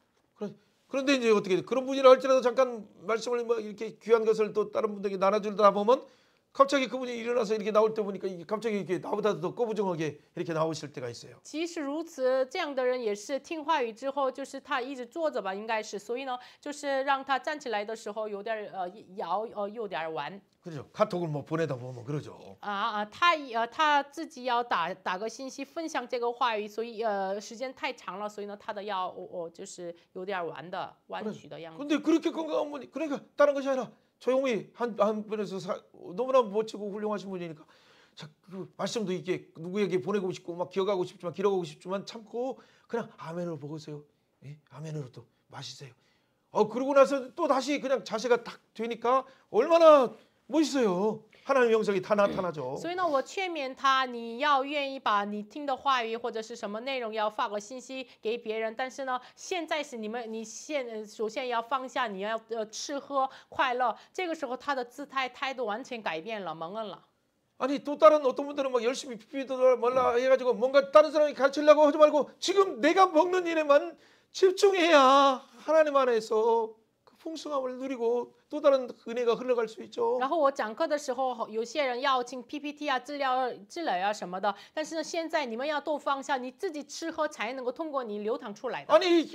그런데 이제 어떻게 그런 분이라 할지라도 잠깐 말씀을 뭐 이렇게 귀한 것을 또 다른 분들에게 나눠주다 보면 갑자기 그분이 일어나서 이렇게 나올 때 보니까 갑자기 이렇게 나보다 더 꼬부정하게 이렇게 나오실 때가 있어요. 即使如此，这样的人也是听话语之后，就是他一直坐着吧，应该是，所以呢，就是让他站起来的时候有点摇，有点弯。 그렇죠. 카톡을 뭐 보내다 보면 그러죠. 他自己要打个信息分享这个话语，所以时间太长了，所以呢，他的腰就是有点弯曲的样子。 근데 그렇게 건강한 분이 그러니까 다른 것이 아니라 조용히 한 분에서 너무나 멋지고 훌륭하신 분이니까 그 말씀도 이렇게 누구에게 보내고 싶고 막 기억하고 싶지만 기록하고 싶지만 참고 그냥 아멘으로 먹으세요. 예? 아멘으로 또 마시세요. 그러고 나서 또 다시 그냥 자세가 딱 되니까 얼마나 멋있어요. 하나님의 영성이 다 나타나죠. 所以呢，我劝勉他，你要愿意把你听的话语或者是什么内容要发个信息给别人，但是呢，现在是你首先要放下，你要吃喝快乐。这个时候他的姿态态度完全改变了，蒙恩了。 아니 또 다른 어떤 분들은 막 열심히 피피도 몰라 해가지고 뭔가 다른 사람이 가르치려고 하지 말고 지금 내가 먹는 일에만 집중해야 하나님 안에서 그 풍성함을 누리고 또 다른 은혜가 흘러갈 수 있죠. 然后我讲课的时候，有些人要请 PPT 啊、资料啊什么的，但是呢，现在你们要都放下，你自己吃喝才能够通过你流淌出来的。 아니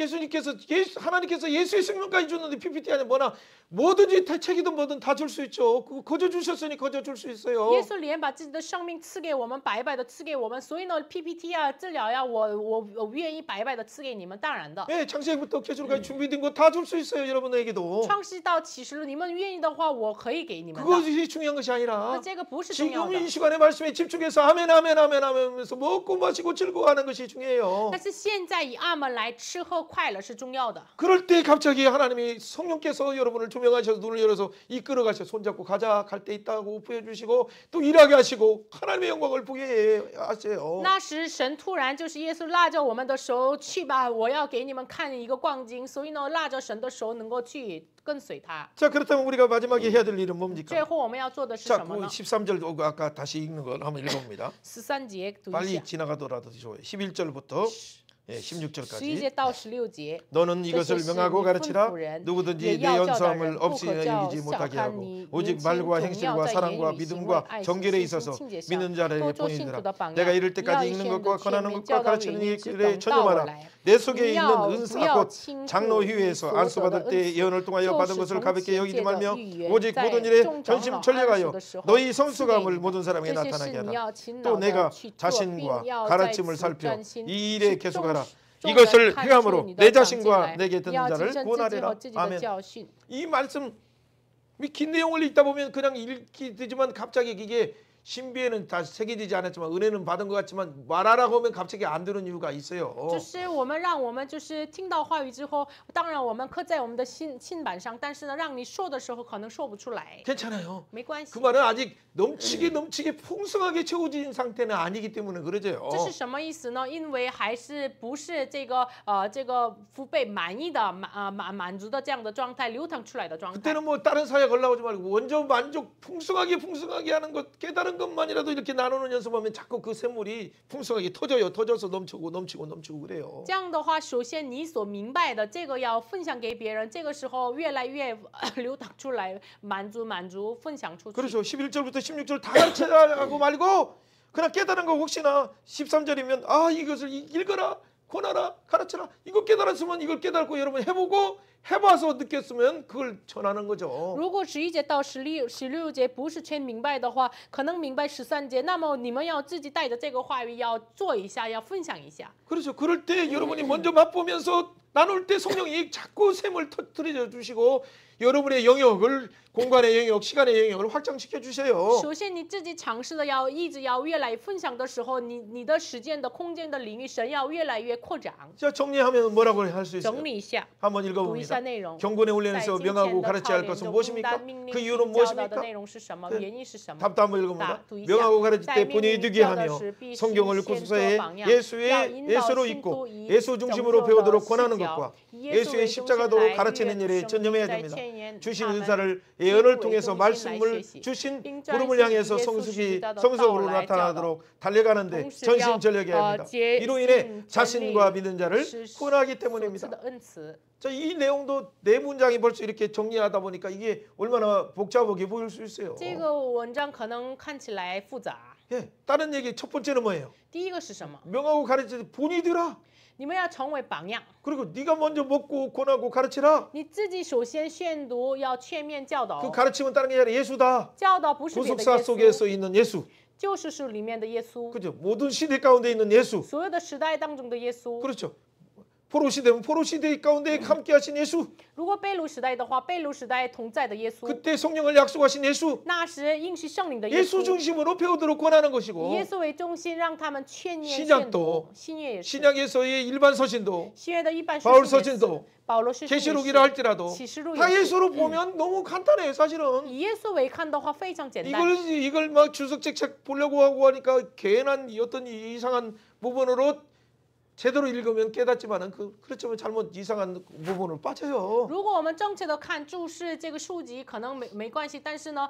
하나님께서 예수의 생명까지 줬는데 PPT 안에 뭐나 뭐든지 책이든 뭐든 다 줄 수 있죠. 그거 거저 주셨으니 거저 줄 수 있어요. 耶稣连把自己的生命赐给我们，白白的赐给我们，所以呢 PPT 啊、治疗呀，我愿意白白的赐给你们，当然的。 예, 창세기부터 계시록까지 준비된 거 다 줄 수 있어요, 여러분에게도. 创世到启示录，你们愿意的话，我可以给你们的。 그것이 중요한 것이 那 아니라 这个不是重要 지금 的。 이 시간의 말씀에 집중해서 아멘 아멘 아멘 아멘 하면서 먹고 마시고 즐거워하는 것이 중요해요. 但是现在以阿门来吃喝快乐是重要的。 그럴 때 갑자기 하나님이 성령께서 여러분을 조명하셔서 눈을 열어서 이끌어 가셔 손잡고 가자 갈 때 있다고 보여주시고 또 일하게 하시고 하나님의 영광을 보게 하세요. 那时神突然就是耶稣拉着我们的手去吧，我要给你们看一个光景，所以呢拉着神的手能够去跟随他。 자 그렇다면 우리가 마지막에 해야 될 일은 最 뭡니까? 后我们要做的是 자 什么 그 呢？ 13절 아까 다시 읽는 걸 한번 읽어봅니다. 13节读一 빨리 下， 지나가더라도 좋아요. 11절부터 11 16절까지 节到16节。 너는 이것을 명하고 가르치라. 누구든지 내 연소함을 없이 여기지 못하게 하고 오직 말과 행실과 사랑과 믿음과 정결에 있어서 믿는 자를 보내주라. 내가 이를 때까지 읽는 것과 권하는 것과 가르치는 일에 전념하라. 내 속에 있는 은사 곧 장로휴에서 안수받을 때 예언을 통하여 받은 것을 가볍게 여기지 말며 오직 모든 일에 전심 전력하여 너희 성숙함을 모든 사람에게 나타나게 하라. 또 내가 자신과 가르침을 살펴 이 일에 계속하라. 이것을 행함으로 내 자신과 내게 듣는 자를 구원하리라. 아멘. 이 말씀 긴 내용을 읽다 보면 그냥 읽기 되지만 갑자기 이게 신비에는 다 새겨지지 않았지만 은혜는 받은 것 같지만 말하라고 하면 갑자기 안 되는 이유가 있어요. 就是我们让我们就是听到话语之后，当然我们刻在我们的心板上，但是呢，让你说的时候可能说不出来， 괜찮아요. 没关系 그 。 말은 아직 넘치게 풍성하게 채워진 상태는 아니기 때문에 그러죠. 这是什么意思呢？因为还是不是这个腹背满意的满足的这样的状态流淌出来的状态。 그때는 뭐 다른 사역 올라오지 말고 먼저 만족 풍성하게 하는 것 깨달은 것만이라도 이렇게 나누는 연습하면 자꾸 그 샘물이 풍성하게 터져서 넘치고 그래요. 这样的话，首先你所明白的这个要分享给别人，这个时候越来越流淌出来，满足分享出去。 그렇죠. 11절부터 16절 다 가르쳐라고 말고 그냥 깨달은 거 혹시나 13절이면 아 이것을 읽어라 권하라 가르쳐라 이거 깨달았으면 이걸 깨달고 여러분 해보고 해봐서 느꼈으면 그걸 전하는 거죠. 如果11节到16节不是全明白的话，可能明白13节，那么你们要自己带着这个话语要做一下，要分享一下。 그렇죠. 그럴 때 여러분이 먼저 맛보면서 나눌 때 성령이 자꾸 샘을 터뜨려 주시고 여러분의 영역을 공간의 영역, 시간의 영역을 확장시켜 주세요. 首先你自己尝试的要一直要越来分享的时候，你的时间的空间的领域神要越来越扩张。 자 정리하면 뭐라고 할 수 있어요? 整理一下， 한번 读一 읽어봅니다. 下内容。 경건의 在 훈련에서 今天 명하고 的 가르쳐야 操 할 练 것은 中， 무엇입니까? 命 그 令 이유는 教导的 무엇입니까? 内容是什么？ 네. 原因是什么？ 답도 한번 읽어봅니다. 读一下。 명하고 가르칠 在 때 命 본인이 令 되게 教的 하며 时，必须 성경을 先做 구수사에 榜样，要 예수의 引导 예수로 信徒 있고 以 예수 拯 중심으로 救的 배우도록 视 권하는 角 것과 以耶稣 예수의 为中心 십자가도로 来 가르치는 阅 일에 圣 전념해야 经在 됩니다. 劝言 주신 他们 은사를 以 예언을 为 통해서 中心来学 말씀을 习， 주신 并专 부름을 心以 향해서 耶稣 성숙이 时代的道 성석으로 来教导。 나타나도록 달려가는데 同时要 전심전력해야 합니다. 竭 이로 인해 尽全 자신과 力 믿는 자를 使 구원하기 所赐 때문입니다. 的恩赐。 자, 이 내용도 네 문장이 벌써 이렇게 정리하다 보니까 이게 얼마나 복잡하게 보일 수 있어요. 这个文章可能看起来复杂。 예, 다른 얘기 첫 번째는 뭐예요? 第一个是什么？ 명하고 가르칠 때 본이 되라. 你们要成为榜样。 그리고 네가 먼저 먹고 권하고 가르치라. 你自己首先宣读，要全面教导。 그 가르침은 다른 게 아니라 예수다. 教导不是别的 구속사 耶稣， 속에서 있는 예수. 就是书里面的耶稣。 그죠? 모든 시대 가운데 있는 예수. 所有的时代当中的耶稣。 그렇죠. 포로 시대면 포로 시대 가운데 함께 하신 예수. 如果被掳时代的话，被掳时代同在的耶稣。 그때 성령을 약속하신 예수. 那时应许圣灵的耶 예수 稣。 중심으로 배우도록 권하는 以 것이고 耶稣为中心，让他们全面 신약도 宣读。新约也是。 신약에서의 일반 서신도 新约的一般书 바울 信也是 서신도 保罗书信也 계시록이라 是。 할지라도 启示录 다 也是。 예수로 보면 너무 간단해요, 사실은. 以耶稣为看的话，非常简单。 이걸 막 주석책책 보려고 하고 하니까 괜한 어떤 이상한 부분으로 제대로 읽으면 깨닫지만은 그렇지만 잘못 이상한 부분으로 빠져요. 如果我们正确的看注释这个书籍，可能没关系，但是呢，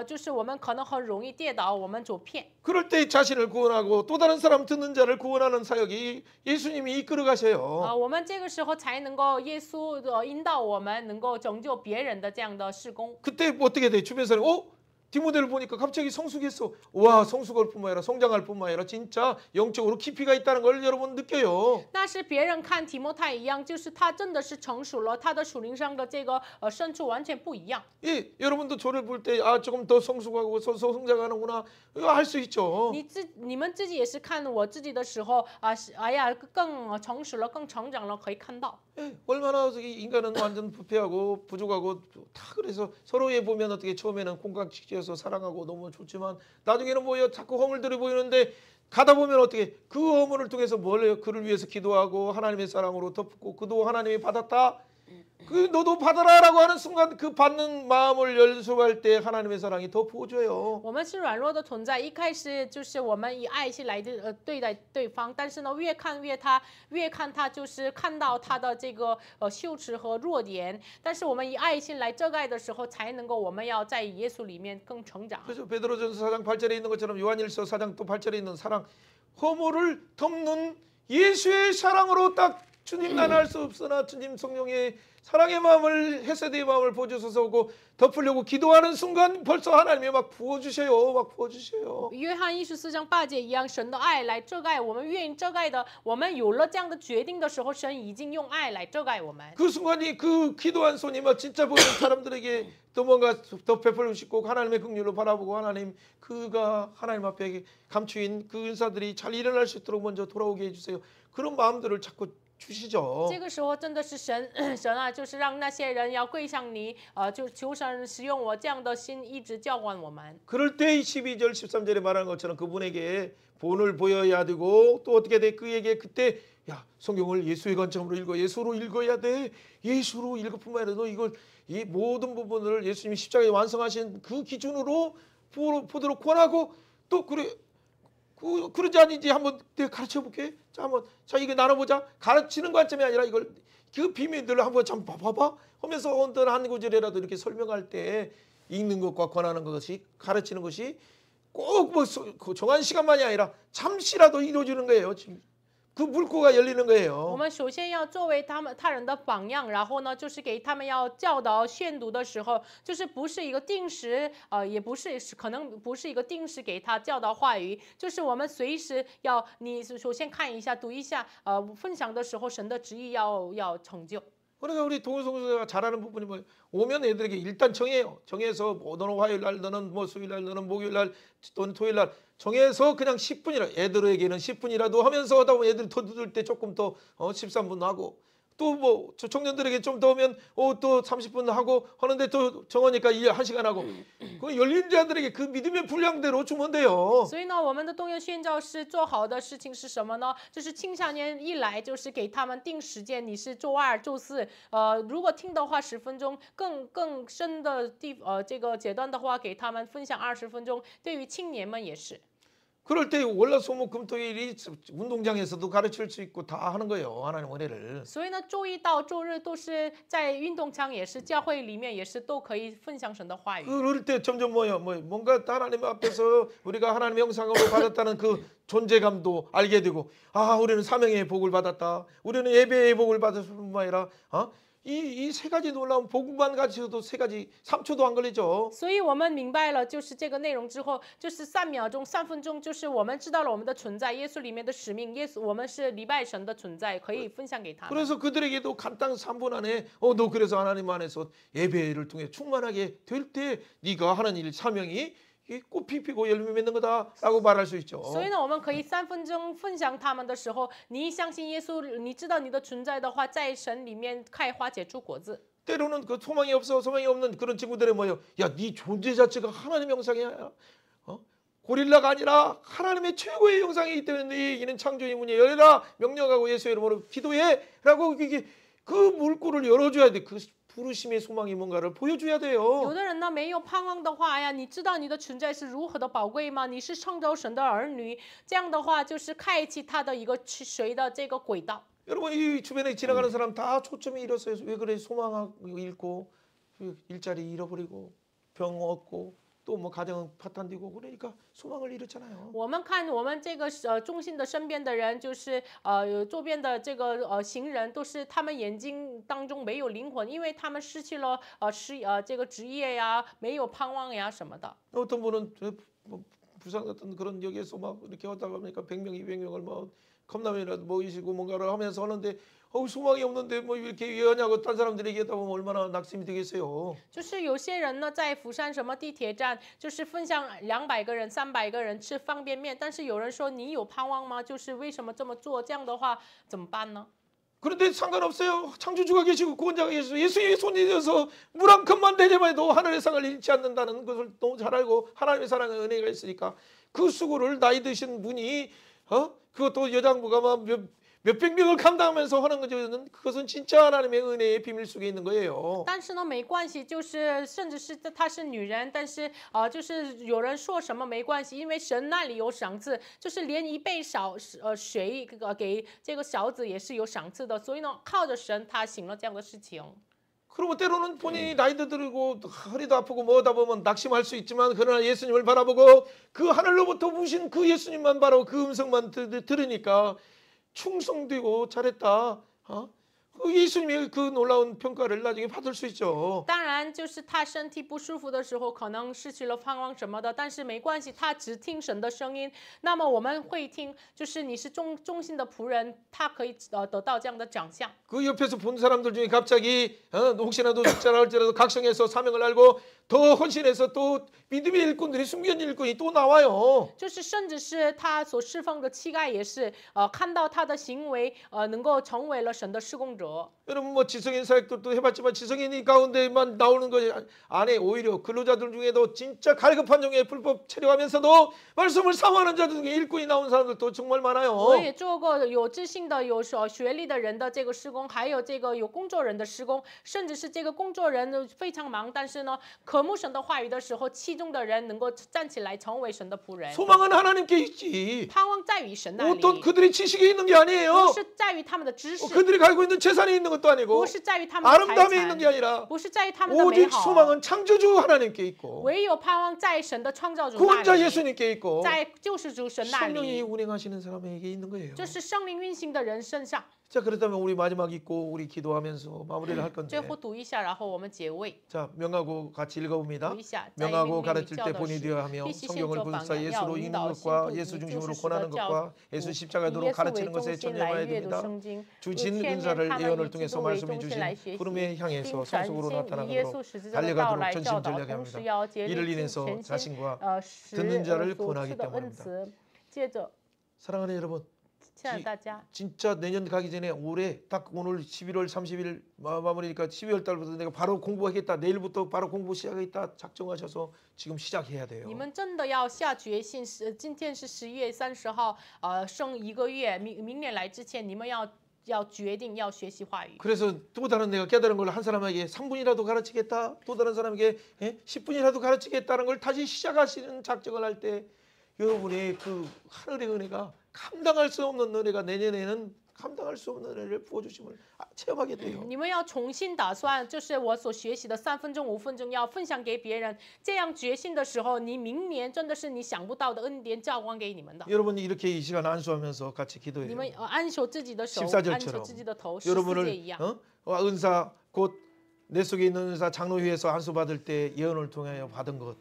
就是我们可能很容易跌倒，我们走偏。 그럴 때 자신을 구원하고 또 다른 사람 듣는 자를 구원하는 사역이 예수님이 이끌어 가셔요. 我们这个时候才能够耶稣引导我们，能够拯救别人的这样的事工。 그때 어떻게 돼? 주변 사람이 디모데를 보니까 갑자기 성숙했어. 와, 성숙할 뿐만 아니라 성장할 뿐만 아니라 진짜 영적으로 깊이가 있다는 걸 여러분 느껴요. 那是别人看提摩太一样，就是他真的是成熟了，他的属灵上的这个深处完全不一样。 예, 여러분도 저를 볼 때 조금 더 성숙하고 성장하는구나 할 수 있죠. 你们自己也是看我自己的时候哎呀，更成熟了，更成长了，可以看到。 예, 얼마나 인간은 완전 부패하고 부족하고 다 그래서 서로에 보면 어떻게 처음에는 콩깍지어서 사랑하고 너무 좋지만 나중에는 뭐예요? 자꾸 허물들이 보이는데 가다 보면 어떻게 그 허물을 통해서 뭘 해요? 그를 위해서 기도하고 하나님의 사랑으로 덮고 그도 하나님이 받았다. 너도 받아라라고 하는 순간 그 받는 마음을 연습할 때 하나님의 사랑이 더 부어져요. 我们是软弱的存在，一开始就是我们以爱心来对待对方，但是呢，越看他就是看到他的这个羞耻和弱点，但是我们以爱心来遮盖的时候，才能够我们要在耶稣里面更成长。 그래서 베드로전서 4장 8절에 있는 것처럼 요한일서 4장 또 8절에 있는 사랑, 허물을 덮는 예수의 사랑으로 딱 주님 나는 할 수 없으나 주님 성령의 사랑의 마음을 헤세드의 마음을 부어주셔서 오고 덮으려고 기도하는 순간 벌써 하나님이 막 부어주셔요. 막 부어주셔요. 约翰14章8节一样，神的爱来遮盖我们，愿意遮盖的，我们有了这样的决定的时候，神已经用爱来遮盖我们。 그 순간이 그 기도한 손이 막 진짜 보이는 사람들에게 또 뭔가 더 베풀고 싶고 하나님의 긍휼로 바라보고 하나님 그가 하나님 앞에 감추인 그 은사들이 잘 일어날 수 있도록 먼저 돌아오게 해주세요. 그런 마음들을 자꾸 주시죠. 这个时候真的是神啊，就是让那些人要跪向你，就求神使用我这样的心，一直教管我们。 그럴 때 12절 13절에 말하는 것처럼 그분에게 본을 보여야 되고 또 어떻게 돼? 그에게 그때 야 성경을 예수의 관점으로 읽어 예수로 읽어야 돼. 예수로 읽을 뿐만 아니라 너 이걸 이 모든 부분을 예수님이 십자가에 완성하신 그 기준으로 보도록 권하고 또 그러지 않은지 한번 내가 가르쳐 볼게. 자 이거 나눠보자. 가르치는 관점이 아니라 이걸 그 비밀들을 한번 참 봐봐 하면서 어떤 한 구절이라도 이렇게 설명할 때 읽는 것과 권하는 것이 가르치는 것이 꼭 뭐 정한 시간만이 아니라 잠시라도 이루어지는 거예요. 지금 그 물꼬가 열리는 我 거예요. 们首先要作为他人的榜样，然后呢，就是给他们要教导宣读的时候，就是不是一个定时，也不是可能不是一个定时给他教导话语，就是我们随时要你首先看一下、读一下，分享的时候，神的旨意要成就。 그러니까 우리 동성수가 잘하는 부분이 뭐예요? 오면 애들에게 일단 정해요. 정해서 너는 화요일 날, 너는 뭐 수요일 날, 너는 목요일 날, 또는 토요일 날 정해서 그냥 10분이라 애들에게는 10분이라도 하면서 하다 보면 애들이 더 늦을 때 조금 더 13분 하고 또 뭐 청년들에게 좀 더 오면 또 30분 하고 하는데 또 정하니까 1시간 하고 그 열린 자들에게 그 믿음의 분량대로 주면 돼요. 所以呢，我们的动员宣教师做好的事情是什么呢？就是青少年一来就是给他们定时间，你是周二、周四，如果听的话10分钟，更深的这个阶段的话，给他们分享20分钟。对于青年们也是。 그럴 때 월화수목금토일이 운동장에서도 가르칠 수 있고 다 하는 거예요. 하나님 은혜를. 所以呢，周一到周日都是在运动场，也是教会里面，也是都可以分享神的话语。 그럴 때 점점 뭔가 하나님 앞에서 우리가 하나님의 형상으로 받았다는 그 존재감도 알게 되고 우리는 사명의 복을 받았다. 우리는 예배의 복을 받았을 뿐만 아니라 이 세 가지 놀라운 복만 가지고도 3초도 안 걸리죠. 所以我们明白了，就是这个内容之后，就是3秒钟、3分钟，就是我们知道了我们的存在，耶稣里面的使命，我们是礼拜神的存在，可以分享给他们。 그래서 그들에게도 간단 3분 안에 너 그래서 하나님 안에서 예배를 통해 충만하게 될 때 네가 하는 일 사명이 꽃이 피고 열매 맺는 거다라고 말할 수 있죠. 所以呢，我们可以3分钟分享他们的时候，你相信耶稣，你知道你的存在的话，在神里面开花结出果子。 때로는 그 소망이 없는 그런 친구들의 뭐예요? 야, 네 존재 자체가 하나님의 형상이야. 고릴라가 아니라 하나님의 최고의 형상이기 때문에 너희에게는 창조의 문이 열려라 명령하고 예수의 이름으로 기도해라고 그 물꼬를 열어줘야 돼. 그 부르심의 소망이 뭔가를 보여줘야 돼요. 有的人呢没有盼望的话呀，你知道你的存在是如何的宝贵吗？你是创造神的儿女，这样的话就是开启他的一个谁的这个轨道。 여러분 이 주변에 지나가는 사람 다 초점이 잃었어요. 왜 그래? 소망하고 잃고 일자리 잃어버리고 병 얻고 또 뭐 가정 파탄되고 그러니까 소망을 잃었잖아요. 我们看我们这个中心的身边的人，就是周边的这个行人，都是他们眼睛当中没有灵魂，因为他们失去了这个职业呀，没有盼望呀什么的。 어떤 분은 뭐 부산 같은 그런 역에서 막 이렇게 하다가 보니까 100명, 200명을 뭐 컵라면이라도 먹이시고 뭔가를 하면서 하는데 소망이 없는데 뭐 이렇게 왜 하냐고 딴 사람들이 얘기하다 보면 얼마나 낙심이 되겠어요. 就是有些人呢，在釜山什么地铁站，就是分享200个人、300个人吃方便面，但是有人说你有盼望吗？就是为什么这么做？这样的话怎么办呢？ 그런데 상관없어요. 창조주가 계시고 구원자가 계시고 예수의 손이 되어서 물 한 컵만 되려면 해도 하늘의 상을 잃지 않는다는 것을 너무 잘 알고 하나님의 사랑의 은혜가 있으니까 그 수고를 나이 드신 분이 그것도 여장부가 막 몇백 명을 감당하면서 하는 거는 그것은 진짜 하나님의 은혜의 비밀 속에 있는 거예요. 但是呢，没关系，就是甚至是她是女人，但是就是有人说什么没关系，因为神那里有赏赐，就是连一杯水给这个小子也是有赏赐的，所以呢，靠着神，他行了这样的事情。 그리고 때로는 본인이 나이도 들고 허리도 아프고 뭐다 보면 낙심할 수 있지만 그러나 예수님을 바라보고 그 하늘로부터 오신 그 예수님만 바로 그 음성만 들으니까 충성되고 잘했다. 그 예수님의 그 놀라운 평가를 나중에 받을 수 있죠. 当然，就是他身体不舒服的时候，可能失去了盼望什么的，但是没关系，他只听神的声音。那么我们会听，就是你是忠心的仆人，他可以得到这样的奖项。 그 옆에서 본 사람들 중에 갑자기 혹시라도 죽자라 할지라도 각성해서 사명을 알고 더 헌신해서 또 믿음의 일꾼들이 숨겨진 일꾼이 또 나와요. 就是甚至是他所侍奉的膝盖也是，看到他的行为，能够成为了神的施工者。 여러분 뭐 지성인 사역들도 해봤지만 지성인이 가운데만 나오는 것 안에 오히려 근로자들 중에도 진짜 갈급한 중에 불법 체류하면서도 말씀을 사모하는 자들 중에 일꾼이 나온 사람들도 정말 我 많아요. 也做过有知性的、有学历的人的这个施工，还有这个有工作人的施工，甚至是这个工作人非常忙，但是呢，渴慕神的话语的时候，其中的人能够站起来成为神的仆人。 소망은 하나님께 있지. 盼望在于神那里， 어떤 그들의 지식이 있는 게 아니에요. 不是在于他们的知识， 그들이 가지고 있는 재산이 있는 것도 아니고 不是在于他们的财 아름다움이 있는 게 产， 아니라 不是在于他们的美 오직 好， 소망은 창조주 하나님께 있고 唯有盼望在神的创造主那 구원자 里， 예수님께 있고 在救世主神那 성령이 里， 운행하시는 사람에게 있는 거예요. 这是圣灵运行的人身上。 자 그렇다면 우리 마지막 읽고 우리 기도하면서 마무리를 할 건데 最后读一下，然后我们结尾。 자 명하고 같이 읽어봅니다. 读一下，在 명하고 命令里 가르칠 教 때 导 본이 时 되어 하며 必须先 성경을 做榜 구속사 样，要 예수로 引 읽는 导信 것과 徒 예수 以救 중심으로 世主 권하는 的教 것과 以 예수 以 십자가도록 耶稣为 가르치는 中 것에 心来 전념해야 阅读 됩니다. 圣经， 주신 天 은사를 天他们 예언을 以基 통해서 督为 말씀해 中心 주신 来学习， 부름에 향해서 并展 성숙으로 现以 나타나도록 耶稣十字架的道 달려가도록 来教 전심 导， 전략해야 同时 합니다. 要竭 이를 力 인해서 全心 자신과 使 듣는 자를 所 권하기 赐的 때문에 恩 합니다. 慈。接着， 사랑하는 여러분 亲爱的大家， 진짜 내년 가기 전에 올해 딱 오늘 11월 30일 마무리니까 12월 달부터 내가 바로 공부하겠다. 내일부터 바로 공부 시작하겠다. 작정하셔서 지금 시작해야 돼요. 你们真的要下决心，今天是11月30号，剩1个月，明年来之前，你们要决定要学习话语。 그래서 또 다른 내가 깨달은 걸 한 사람에게 3분이라도 가르치겠다. 또 다른 사람에게 10분이라도 가르치겠다는 걸 다시 시작하시는 작정을 할 때 여러분의 그 하늘의 은혜가 감당할 수 없는 은혜가 내년에는 감당할 수 없는 은혜를 부어주심을 체험하게 돼요. 你们要重新打算，就是我所学习的3分钟、5分钟，要分享给别人。这样决心的时候，你明年真的是你想不到的恩典浇灌给你们的。 여러분이 이렇게 이 시간 안수하면서 같이 你 기도해요. 们安守自己的手， 14 절처럼 安守自己的头，14节 여러분을 一样。 은사 곧 내 속에 있는 은사 장로회에서 안수받을 때 예언을 통하여 받은 것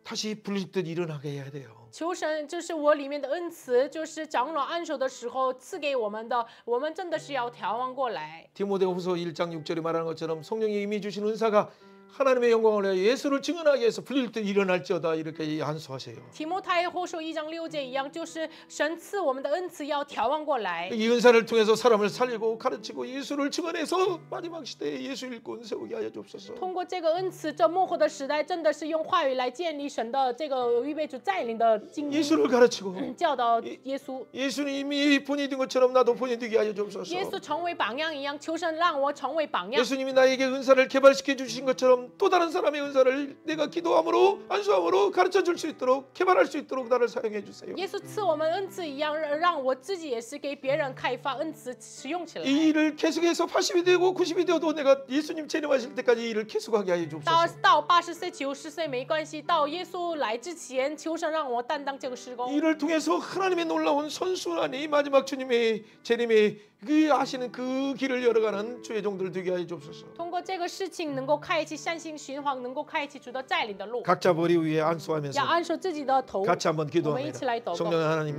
다시 불릴 듯 일어나게 해야 돼요. 求神，就是我里面的恩慈，就是长老安守的时候赐给我们的，我们真的是要调望过来。 디모데후서 1장 6절에 말하는 것처럼 성령이 이미 주신 은사가 하나님의 영광을 위하여 예수를 증언하기 위해서 불릴 때 일어날지어다 이렇게 안수하세요. 提摩太后书1章6节一样，就是神赐我们的恩赐要调望过来。 이 은사를 통해서 사람을 살리고 가르치고 예수를 증언해서 마지막 시대에 예수 일꾼 세우게 하여 주옵소서. 通过这个恩赐，这幕后的时代真的是用话语来建立神的这个预备主带领的经历， 예수를 가르치고 教导耶稣。 예수님이 본이 된 것처럼 나도 본이 되게 하여 주옵소서. 耶稣成为榜样一样，求神让我成为榜样。 예수님이 나에게 은사를 개발시켜 주신 것처럼 또 다른 사람의 은사를 내가 기도함으로 안수함으로 가르쳐 줄 수 있도록 개발할 수 있도록 나를 사용해 주세요. 耶稣赐我们恩赐一样，让我自己也是给别人开发恩赐使用起来。 이 일을 계속해서 80이 되고 90이 되어도 내가 예수님 재림하실 때까지 이 일을 계속하게 하여 주옵소서. 到80岁、90岁没关系，到耶稣来之前，求神让我担当这个施工。 이를 통해서 하나님의 놀라운 선순환이 마지막 주님의 재림에 그 하시는 그 길을 열어가는 주의 종들 되게 하여 주옵소서. 通过这个事情，能够开启善性循环，能够开启主的带领的路。 각자 머리 위에 안수하면서 要按手自己的头， 같이 한번 我们一 기도합니다. 起来祷告。 성령 하나님,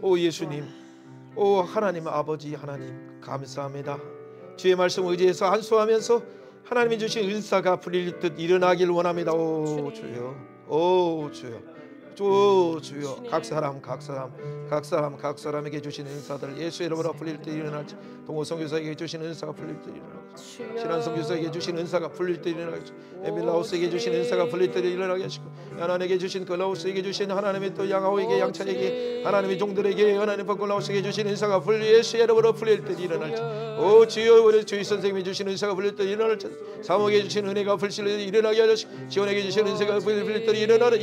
오 예수님, 오 하나님 아버지 하나님 감사합니다. 주의 말씀 의지해서 안수하면서 하나님이 주신 은사가 불릴 듯 일어나길 원합니다. 오 주여, 오 주여. 주여 각 사람에게 주신 은사들 예수 이름으로 풀릴 때 일어날지 동호 선교사에게 주신 은사가 풀릴 때 일어나겠고 신한 선교사에게 주신 은사가 풀릴 때 일어나겠고 에밀라우스에게 주신 은사가 풀릴 때 일어나게 하시고 야난에게 주신 글라우스에게 주신 하나님의 또 양아오에게 양찬에게 하나님의 종들에게 하나님 버글라우스에게 주신 은사가 풀릴 예수 이름으로 풀릴 때 일어날지 오 주여 우리 주의 선생님이 주신 은사가 풀릴 때 일어날지 사모에게 주신 은혜가 풀릴 때 일어나게 하시고 지원에게 주신 은사가 풀릴 때 일어나라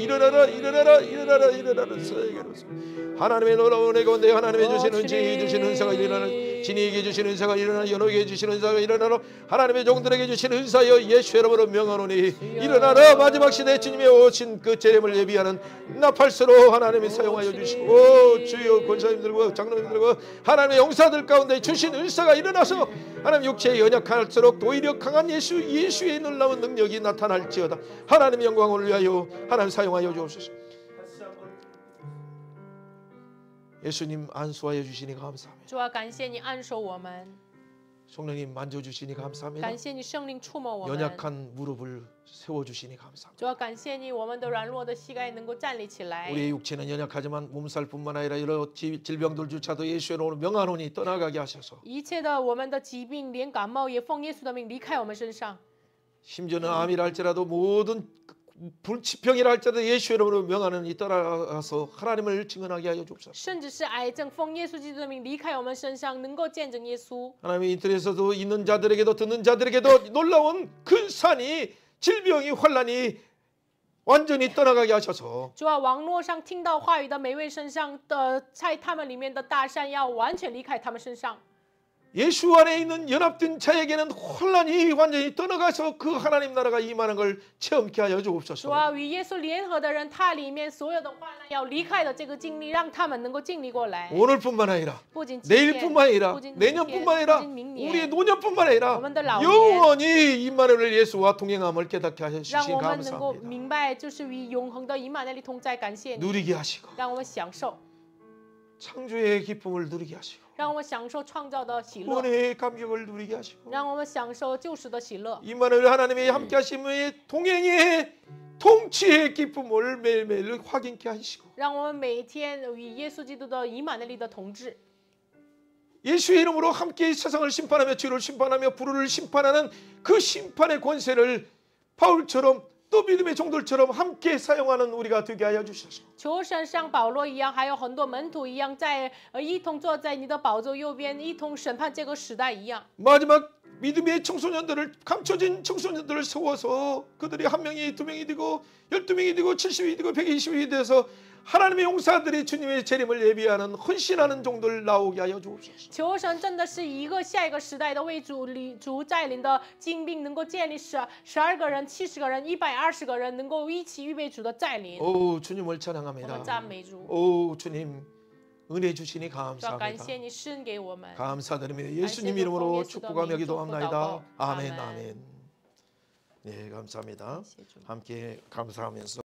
하나님의 놀라운 은혜 가운데 하나님의 주신 은혜에 주신 은사가 일어나라 진이에게 주신 은사가 일어나라 연호에게 주신 은사가 일어나라 하나님의 종들에게 주신 은사여 예수 이름으로 명하노니 일어나라 마지막 시대 주님의 오신 그 재림을 예비하는 나팔수로 하나님이 사용하여 주시고 오 주여 권사님들과 장로님들과 하나님의 용사들 가운데 주신 은사가 일어나서 하나님 육체에 연약할수록 오히려 강한 예수의 놀라운 능력이 나타날지어다 하나님의 영광을 위하여 하나님 사용하여 주옵소서. 예수님 안수하여 주시니 감사합니다. 主啊，感谢你按手我们， 성령님 만져주시니 감사합니다. 感谢你圣灵触摸我们。 연약한 무릎을 세워주시니 감사합니다. 主要感谢你，我们的软弱的膝盖能够站立起来。 우리의 육체는 연약하지만 몸살뿐만 아니라 여러 질병들조차도 예수의 이름으로 명하노니 떠나가게 하셔서 一切的我们的疾病，连感冒也奉耶稣的名离开我们身上。 심지어는 암이라 할지라도 모든 불치병이라 할지라도 예수의 이름으로 명하노니 떠나가서 하나님을 증언하게 하여 주옵소서. 甚至是癌症，奉耶稣基督的名离开我们身上，能够见证耶稣。 하나님의 인터넷에서도 있는 자들에게도 듣는 자들에게도 놀라운 큰 산이 질병이 환란이 완전히 떠나가게 하셔서 主啊，网络上听到话语的每位身上的，在他们里面的大山要完全离开他们身上。 예수 안에 있는 연합된 자에게는 환란이 완전히 떠나가서 그 하나님 나라가 임하는 걸 체험케 하여 主 주옵소서. 啊，与耶稣联合的人，他里面所有的患难要离开的这个经历，让他们能够经历过来。 오늘뿐만 아니라 不仅今天， 내일뿐만 아니라 不仅今天， 내년뿐만 아니라 不仅明年， 우리의 노년뿐만 아니라 我们的老年， 영원히 임마누엘 예수와 동행함을 깨닫게 하여 让 주시니 我们能够 감사합니다. 明白，就是与永恒的以马内利同在。感谢你， 누리게 하시고 让我们享受， 창조의 기쁨을 누리게 하시고 让我们享受创造的喜乐， 구원의 감격을 누리게 하시고 让我们享受救赎的喜乐。 임마누엘 하나님의 함께 하심의 동행의 통치의 기쁨을 매일매일 확인케 하시고 让我们每一天与耶稣基督的以马内利的同志， 예수의 이름으로 함께 세상을 심판하며 죄를 심판하며 불의를 심판하는 그 심판의 권세를 바울처럼 또 믿음의 종들처럼 함께 사용하는 우리가 되게 하여 주셔서 求神像保罗一样，还有很多门徒一样，在一同坐在你的宝座右边，一同审判这个时代一样。 마지막 믿음의 청소년들을 감춰진 청소년들을 세워서 그들이 한 명이 두 명이 되고 12명이 되고 70이 되고 120이 돼서 하나님의 용사들이 주님의 재림을 예비하는 헌신하는 종들 나오게 하여 주옵소서. 求神真的是一个下一个时代的为主带领的精兵，能够建立12个人、70个人、120个人，能够一起预备主的带领。 오 주님을 我们 찬양합니다. 赞美主， 오 주님 은혜 주시니 主要感 감사합니다. 谢你施恩给我们。 감사드립니다. 예수님 이름으로 축복하며 기도합나이다. 아멘 아멘. 네 감사합니다. 谢主。 함께 감사하면서